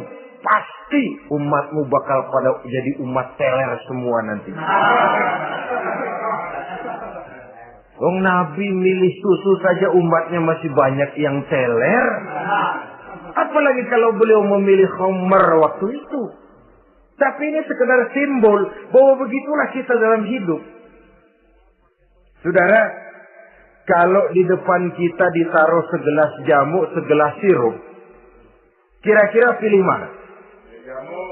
pasti umatmu bakal pada jadi umat teler semua nanti. Wong Nabi milih susu saja umatnya masih banyak yang teler. Apalagi kalau beliau memilih khamr waktu itu. Tapi ini sekedar simbol bahwa begitulah kita dalam hidup. Saudara, kalau di depan kita ditaruh segelas jamu, segelas sirup, kira-kira pilih mana? Jamu.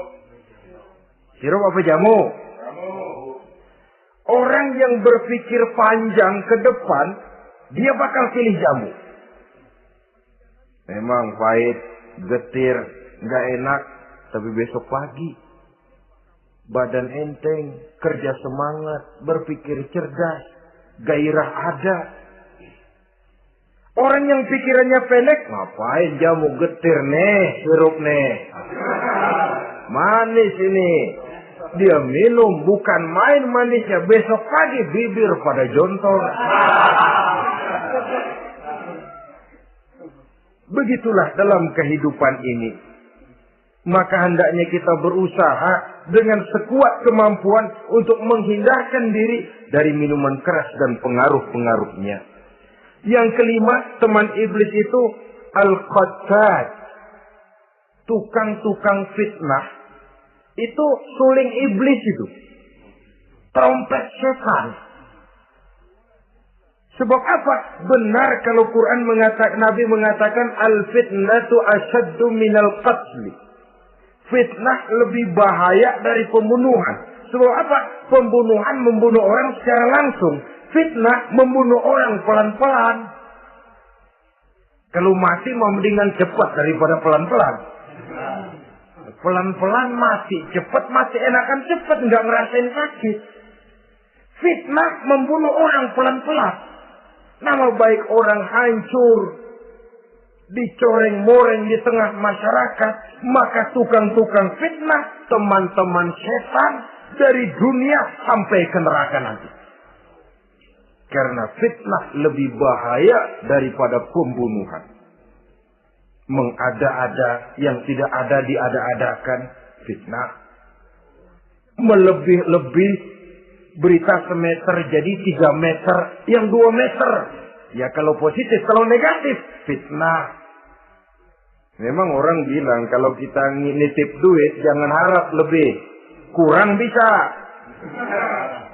Sirup apa jamu? Jamu. Orang yang berpikir panjang ke depan, dia bakal pilih jamu. Memang pahit, getir, nggak enak, tapi besok pagi badan enteng, kerja semangat, berpikir cerdas, gairah ada. Orang yang pikirannya pendek, ngapain jamu getir nih, sirup nih. Manis ini. Dia minum, bukan main manisnya. Besok pagi bibir pada jontor. Begitulah dalam kehidupan ini. Maka hendaknya kita berusaha dengan sekuat kemampuan untuk menghindarkan diri dari minuman keras dan pengaruh-pengaruhnya. Yang kelima, teman iblis itu al-qattad. Tukang-tukang fitnah. Itu suling iblis itu. Trompet setan. Sebab apa? Benar kalau Quran mengatakan, Nabi mengatakan al-fitnatu asyaddu minal qatli. Fitnah lebih bahaya dari pembunuhan. Sebab apa? Pembunuhan membunuh orang secara langsung. Fitnah membunuh orang pelan-pelan. Kalau mati mau mendingan cepat daripada pelan-pelan. Pelan-pelan mati, cepat mati, enakan cepat, nggak ngerasain sakit. Fitnah membunuh orang pelan-pelan. Nama baik orang hancur, dicoreng-moreng di tengah masyarakat. Maka tukang-tukang fitnah, teman-teman setan dari dunia sampai ke neraka nanti. Karena fitnah lebih bahaya daripada pembunuhan. Mengada-ada yang tidak ada diada-adakan, fitnah. Melebih-lebih berita semeter jadi 3 meter, yang 2 meter. Ya kalau positif, kalau negatif, fitnah. Memang orang bilang kalau kita nitip duit jangan harap lebih, kurang bisa.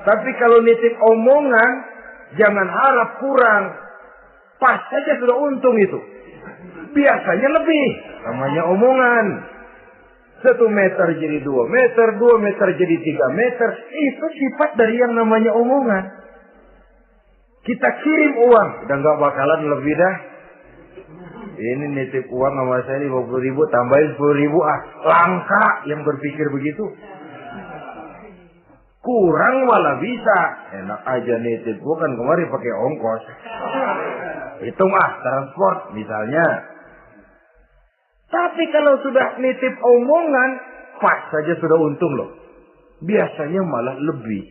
Tapi kalau nitip omongan jangan harap kurang, pas saja sudah untung itu. Biasanya lebih, namanya omongan. 1 meter jadi 2 meter, 2 meter jadi 3 meter. Itu sifat dari yang namanya omongan. Kita kirim uang, udah gak bakalan lebih dah. ini nitip uang sama saya 50.000, tambahin 10.000, langka yang berpikir begitu. Kurang malah bisa. Enak aja nitip, gua kan kemarin pakai ongkos. Hitung transport misalnya. Tapi kalau sudah nitip omongan, pas saja sudah untung loh. Biasanya malah lebih.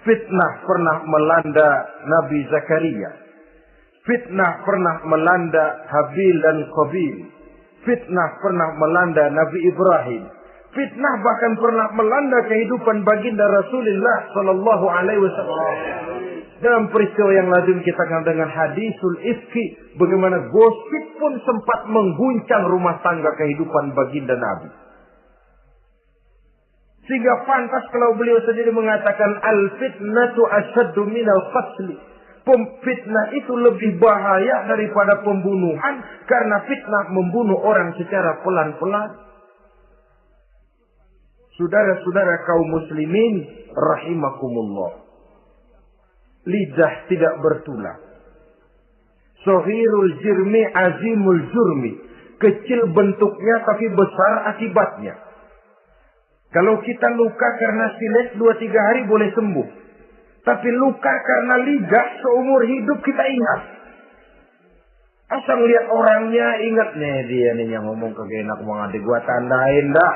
Fitnah pernah melanda Nabi Zakaria. Fitnah pernah melanda Habil dan Qabil. Fitnah pernah melanda Nabi Ibrahim. Fitnah bahkan pernah melanda kehidupan baginda Rasulullah Sallallahu Alaihi Wasallam. Dalam peristiwa yang lazim kita kenal dengan hadisul ifki, bagaimana gosip pun sempat mengguncang rumah tangga kehidupan baginda Nabi. Sehingga pantas kalau beliau sendiri mengatakan al-fitnatu asyaddu minal qatli. Fitnah itu lebih bahaya daripada pembunuhan karena fitnah membunuh orang secara pelan-pelan. Saudara-saudara kaum muslimin rahimakumullah. Lidah tidak bertulang. Sohirul jirmi azimul jurmi. Kecil bentuknya tapi besar akibatnya. Kalau kita luka karena silet 2-3 hari boleh sembuh. Tapi luka karena lidah seumur hidup kita ingat. Asal lihat orangnya ingat nih dia nih yang ngomong kagak enak banget, gua tandain dah.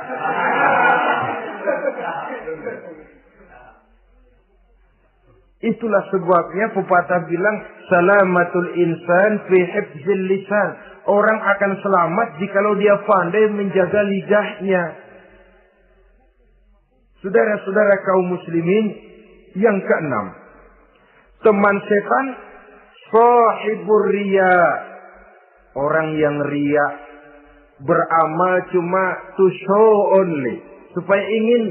Itulah sebabnya pepatah bilang salamatul insan fi hifzil lisan. Orang akan selamat jikalau dia pandai menjaga lidahnya. Saudara-saudara kaum muslimin, yang keenam, teman setan sahibur riya. Orang yang riya, beramal cuma to show only, supaya ingin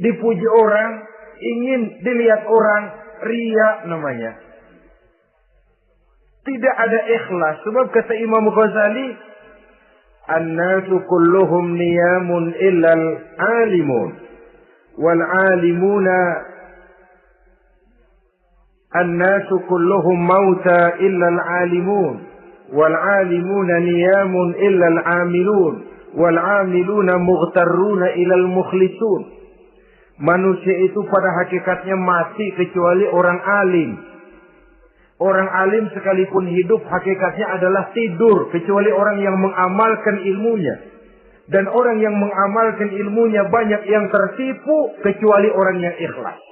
dipuji orang, ingin dilihat orang, riya namanya. Tidak ada ikhlas. Sebab kata Imam Ghazali, an-nasu kulluhum niyamun illal alimun. Wal alimuna an-nasu kulluhum mauta illal alimun. Wal alimuna niyamun illal amilun. Wal amiluna mughtarruna illal mukhlisun. Manusia itu pada hakikatnya mati kecuali orang alim. Orang alim sekalipun hidup hakikatnya adalah tidur kecuali orang yang mengamalkan ilmunya. Dan orang yang mengamalkan ilmunya banyak yang tertipu kecuali orang yang ikhlas.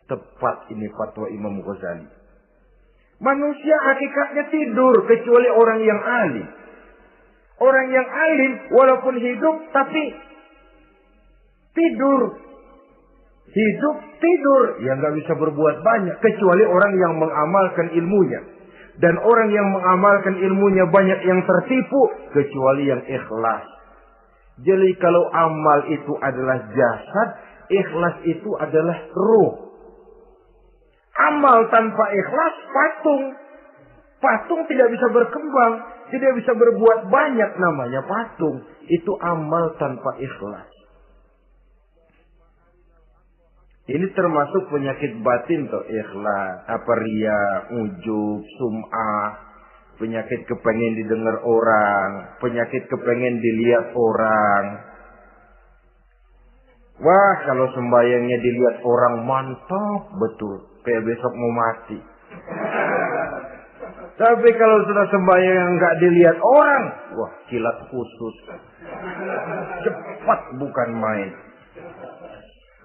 Tepat ini fatwa Imam Ghazali. Manusia hakikatnya tidur kecuali orang yang alim. Orang yang alim walaupun hidup tapi tidur. Hidup tidur, yang nggak bisa berbuat banyak kecuali orang yang mengamalkan ilmunya. Dan orang yang mengamalkan ilmunya banyak yang tertipu kecuali yang ikhlas. Jadi kalau amal itu adalah jasad, ikhlas itu adalah ruh. Amal tanpa ikhlas patung. Patung tidak bisa berkembang, tidak bisa berbuat banyak, namanya patung. Itu amal tanpa ikhlas. Ini termasuk penyakit batin toh, ikhlas, riya, ujub, sum'ah, penyakit kepengen didengar orang, penyakit kepengen dilihat orang. Wah, kalau sembayangnya dilihat orang mantap betul, kayak besok mau mati. Tapi kalau sudah sembayang yang nggak dilihat orang, wah kilat khusus, cepat bukan main.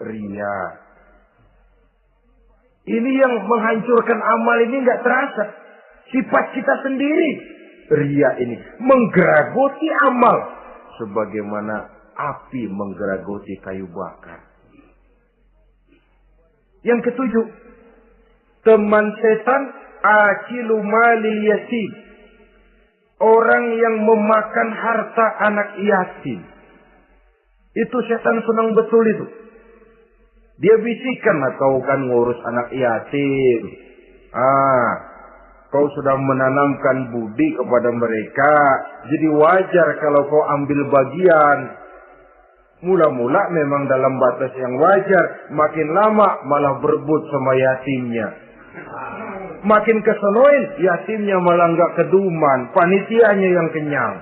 Riya. Ini yang menghancurkan amal ini nggak terasa. Sifat kita sendiri. Riya ini menggeragoti amal. Sebagaimana api menggeragoti kayu bakar. Yang ketujuh. Teman setan akilu malil yatim. Orang yang memakan harta anak yatim. Itu setan senang betul itu. Dia bisikan, kau kan ngurus anak yatim. Kau sudah menanamkan budi kepada mereka. Jadi wajar kalau kau ambil bagian. Mula-mula memang dalam batas yang wajar. Makin lama malah berebut sama yatimnya. Makin kesonoin, yatimnya malah nggak keduman, panitianya yang kenyang.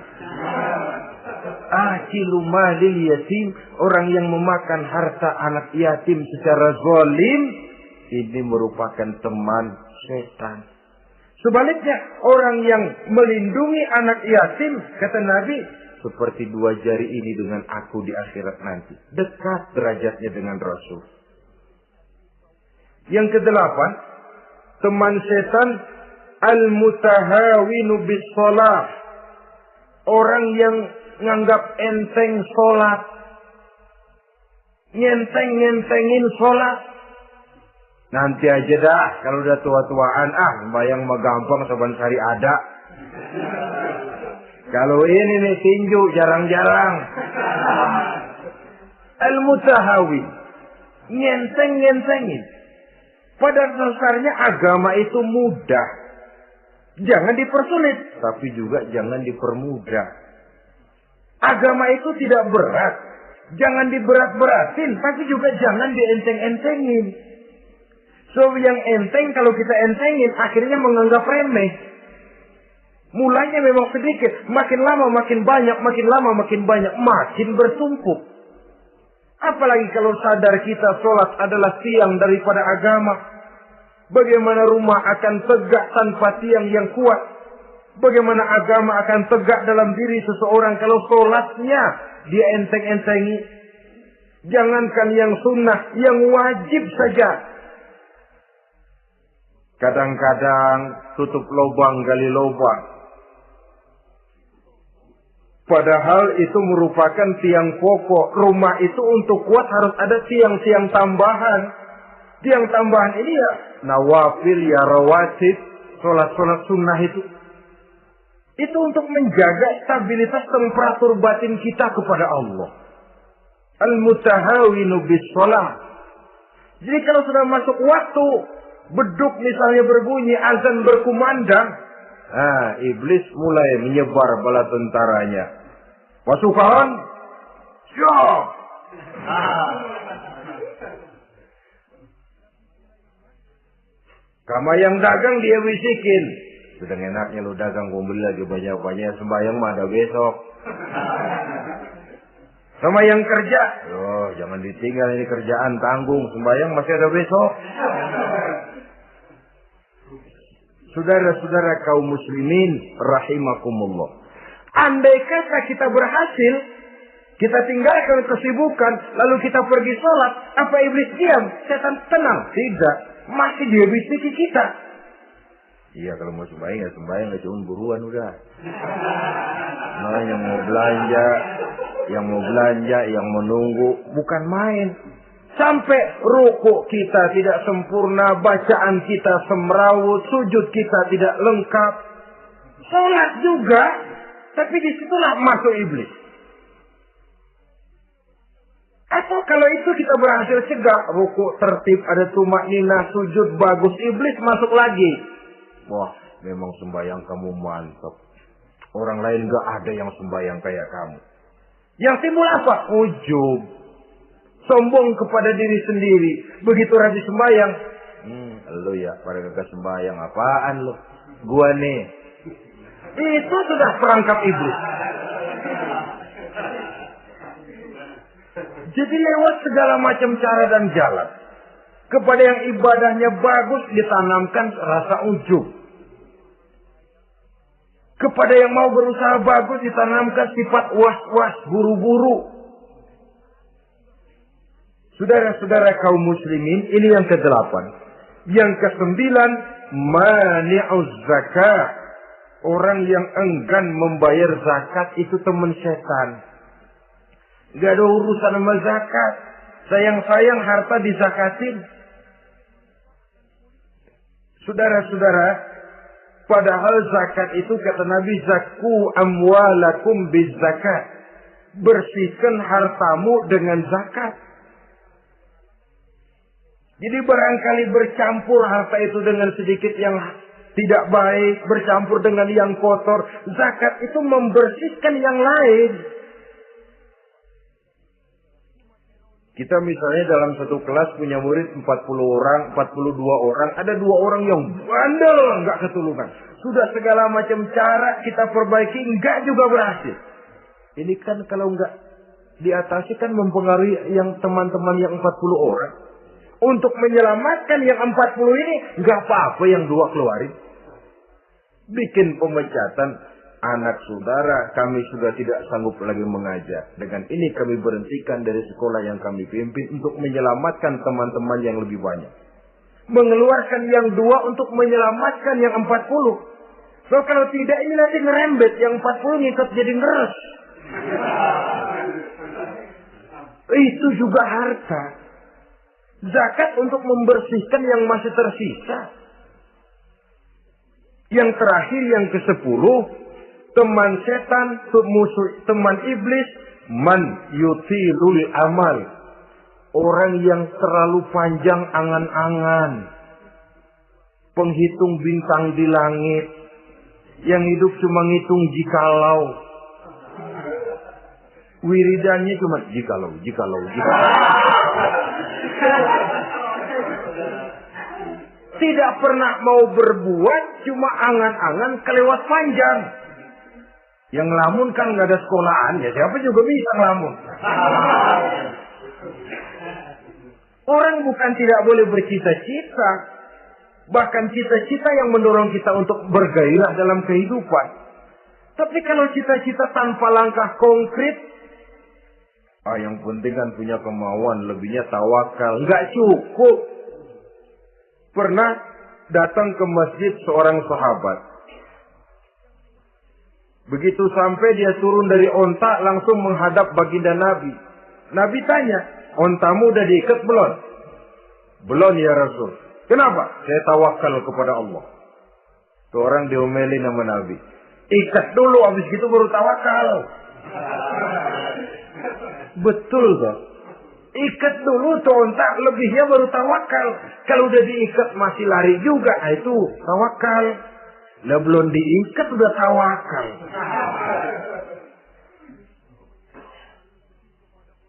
Akilu malil yatim, orang yang memakan harta anak yatim secara zalim, ini merupakan teman setan. Sebaliknya, orang yang melindungi anak yatim, kata Nabi, seperti dua jari ini dengan aku di akhirat nanti. Dekat derajatnya dengan Rasul. Yang kedelapan, teman setan al-mutahawinu bis shalah. Orang yang nganggap enteng sholat. Ngenteng-ngentengin sholat. Nanti aja dah, kalau udah tua-tuaan, sembayang mah gampang, saban sehari ada. Kalau ini nih tinju, jarang-jarang. Al-mutahawi. Ngenteng-ngentengin. Pada dasarnya agama itu mudah. Jangan dipersulit, tapi juga jangan dipermudah. Agama itu tidak berat. Jangan diberat-beratin, tapi juga jangan dienteng-entengin. So yang enteng kalau kita entengin, akhirnya menganggap remeh. Mulanya memang sedikit, makin lama makin banyak, makin lama makin banyak, makin bertumpuk. Apalagi kalau sadar kita sholat adalah tiang daripada agama. Bagaimana rumah akan tegak tanpa tiang yang kuat? Bagaimana agama akan tegak dalam diri seseorang kalau sholatnya dia enteng-entengi? Jangankan yang sunnah, yang wajib saja. Kadang-kadang tutup lubang gali lubang. Padahal itu merupakan tiang pokok. Rumah itu untuk kuat harus ada tiang-tiang tambahan. Tiang tambahan ini ya nawafil, ya rawatib, sholat-sholat sunnah itu. Itu untuk menjaga stabilitas temperatur batin kita kepada Allah. Al-mutahawinu bis shalah. Jadi kalau sudah masuk waktu, beduk misalnya berbunyi, azan berkumandang, iblis mulai menyebar bala tentaranya. Pasukan, siap. Kama yang dagang dia bisikin. Sudah enaknya lu dagang, gua beli lagi banyak-banyak, sembahyang mah ada besok. Sama yang kerja, jangan ditinggal ini kerjaan, tanggung, sembahyang masih ada besok. Saudara-saudara kaum muslimin rahimakumullah. Andai kata kita berhasil, kita tinggalkan kesibukan, lalu kita pergi sholat, apa iblis diam? Setan tenang? Tidak. Masih dia bisiki kita. Iya, kalau mau sembahyang ya sembahyang, gak cuma buruan udah. Nah, yang mau belanja, yang menunggu, bukan main. Sampai ruku kita tidak sempurna, bacaan kita semrawut, sujud kita tidak lengkap. Sholat juga, tapi disitulah masuk iblis. Atau kalau itu kita berhasil cegah, ruku tertib, ada tumakninah, sujud bagus, iblis masuk lagi. Wah, memang sembahyang kamu mantap. Orang lain gak ada yang sembahyang kayak kamu. Yang timbul apa? Ujub. Sombong kepada diri sendiri. Begitu rajin sembahyang. Lu ya, pada gak sembahyang. Apaan lu? Gua nih. Itu sudah perangkap iblis. Jadi lewat segala macam cara dan jalan. Kepada yang ibadahnya bagus ditanamkan rasa ujub. Kepada yang mau berusaha bagus ditanamkan sifat was-was, buru-buru. Saudara-saudara kaum muslimin, ini yang ke-8. Yang ke-9, mani'uz zakat. Orang yang enggan membayar zakat itu teman setan. Gak ada urusan sama zakat. Sayang-sayang harta dizakatin. Saudara-saudara, padahal zakat itu kata Nabi, zakku amwalakum biz zakat. Bersihkan hartamu dengan zakat. Jadi barangkali bercampur harta itu dengan sedikit yang tidak baik, bercampur dengan yang kotor. Zakat itu membersihkan yang lain. Kita misalnya dalam satu kelas punya murid 40 orang, 42 orang, ada 2 orang yang bandel, nggak ketulungan. Sudah segala macam cara kita perbaiki, nggak juga berhasil. Ini kan kalau nggak diatasi kan mempengaruhi yang teman-teman yang 40 orang. Untuk menyelamatkan yang 40 ini, nggak apa-apa yang 2 keluarin. Bikin pemecatan. Anak saudara, kami sudah tidak sanggup lagi mengajar. Dengan ini kami berhentikan dari sekolah yang kami pimpin untuk menyelamatkan teman-teman yang lebih banyak. Mengeluarkan yang 2 untuk menyelamatkan yang 40. So kalau tidak ini nanti ngerembet, yang 40 ngikut jadi ngeres. Itu juga harta. Zakat untuk membersihkan yang masih tersisa. Yang terakhir yang ke-10. Teman setan, musuh, teman iblis, man yutilul amal. Orang yang terlalu panjang angan-angan. Penghitung bintang di langit. Yang hidup cuma ngitung jikalau. Wiridannya cuma jikalau. Tidak pernah mau berbuat, cuma angan-angan kelewat panjang. Yang ngelamun kan nggak ada sekolahan, ya siapa juga bisa ngelamun. Orang bukan tidak boleh bercita-cita. Bahkan cita-cita yang mendorong kita untuk bergairah dalam kehidupan. Tapi kalau cita-cita tanpa langkah konkret, yang penting kan punya kemauan, lebihnya tawakal. Nggak cukup. Pernah datang ke masjid seorang sahabat. Begitu sampai dia turun dari onta langsung menghadap baginda Nabi. Nabi tanya, ontamu udah diikat belum? Belum ya Rasul. Kenapa? Saya tawakal kepada Allah. Tuh orang diomelin sama Nabi. Ikat dulu, habis itu baru tawakal. Betul toh. Ikat dulu tuh onta, lebihnya baru tawakal. Kalau udah diikat masih lari juga, itu tawakal. Lah belum diikat udah tawakal.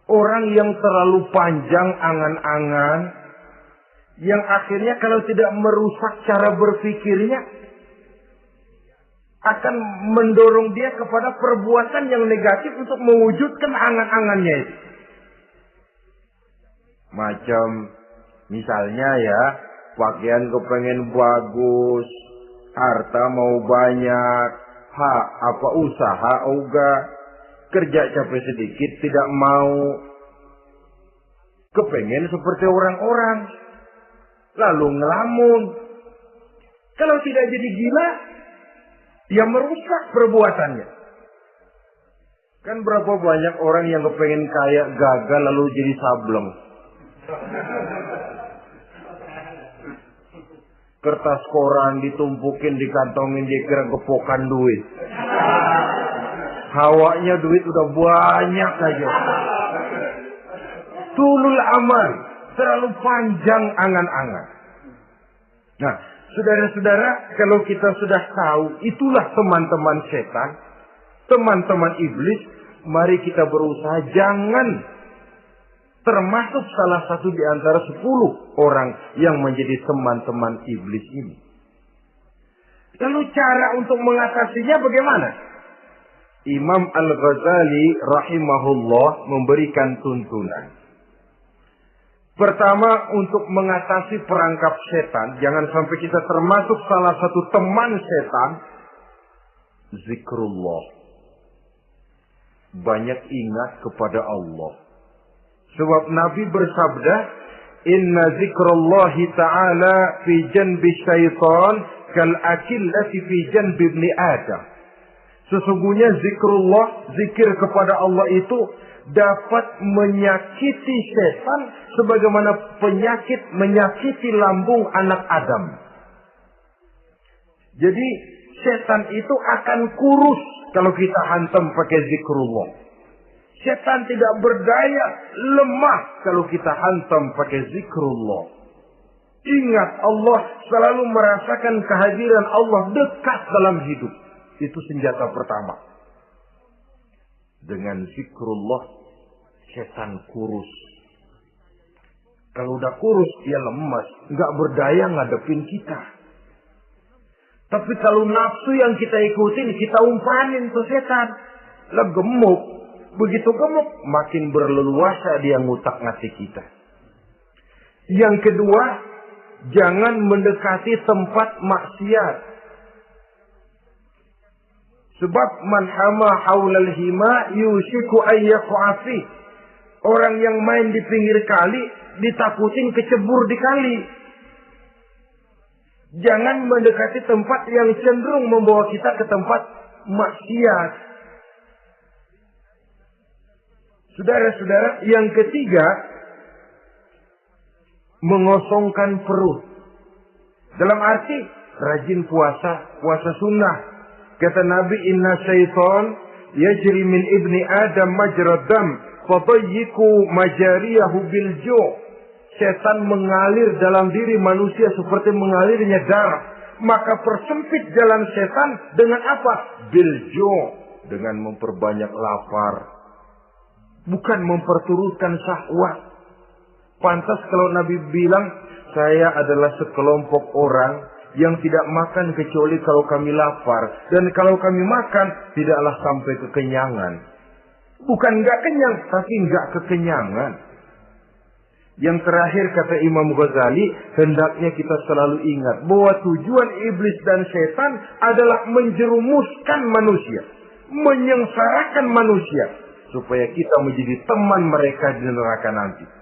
Orang yang terlalu panjang angan-angan, yang akhirnya kalau tidak merusak cara berpikirnya, akan mendorong dia kepada perbuatan yang negatif untuk mewujudkan angan-angannya itu. Macam misalnya ya, pakaian kepengen bagus, harta mau banyak, usaha oga, kerja capek sedikit tidak mau, kepengen seperti orang-orang, lalu ngelamun. Kalau tidak jadi gila, ya merusak perbuatannya. Kan berapa banyak orang yang kepengen kaya gagal lalu jadi sableng. Kertas koran ditumpukin, dikantongin, dia kira gepokan duit. Hawanya duit udah banyak aja. Tulul amal, terlalu panjang angan-angan. Nah, saudara-saudara, kalau kita sudah tahu itulah teman-teman setan, teman-teman iblis, mari kita berusaha jangan termasuk salah satu di antara 10 orang yang menjadi teman-teman iblis ini. Lalu cara untuk mengatasinya bagaimana? Imam Al-Ghazali rahimahullah memberikan tuntunan. Pertama, untuk mengatasi perangkap setan, jangan sampai kita termasuk salah satu teman setan, zikrullah. Banyak ingat kepada Allah. Sebab Nabi bersabda, inna zikrullahi ta'ala fi janbi syaitan kal akillati fi janbi ibni Adam. Sesungguhnya zikrullah, zikir kepada Allah itu dapat menyakiti setan sebagaimana penyakit menyakiti lambung anak Adam. Jadi setan itu akan kurus kalau kita hantam pakai zikrullah. Setan tidak berdaya, lemah kalau kita hantam pakai zikrullah. Ingat, Allah selalu merasakan kehadiran Allah dekat dalam hidup. Itu senjata pertama. Dengan zikrullah, setan kurus. Kalau udah kurus, dia lemas. Nggak berdaya ngadepin kita. Tapi kalau nafsu yang kita ikutin, kita umpanin tuh setan. Lah gemuk. Begitu gemuk, makin berleluasa dia ngutak-ngatik kita. Yang kedua, jangan mendekati tempat maksiat. Sebab man hama haulal hima yusiku ayyaqu'afi. Orang yang main di pinggir kali ditakutin kecebur di kali. Jangan mendekati tempat yang cenderung membawa kita ke tempat maksiat. Saudara-saudara, yang ketiga, mengosongkan perut. Dalam arti rajin puasa sunnah. Kata Nabi, inna syaitan yajri min ibni Adam majrad dam fatayyiku majariyahu bil ju'. Setan mengalir dalam diri manusia seperti mengalirnya darah. Maka persempit jalan setan dengan apa? Bil ju', dengan memperbanyak lapar. Bukan memperturutkan syahwat. Pantas kalau Nabi bilang, saya adalah sekelompok orang yang tidak makan kecuali kalau kami lapar. Dan kalau kami makan, tidaklah sampai kekenyangan. Bukan nggak kenyang, tapi nggak kekenyangan. Yang terakhir kata Imam Ghazali, hendaknya kita selalu ingat bahwa tujuan iblis dan setan adalah menjerumuskan manusia. Menyengsarakan manusia. Supaya kita menjadi teman mereka di neraka nanti.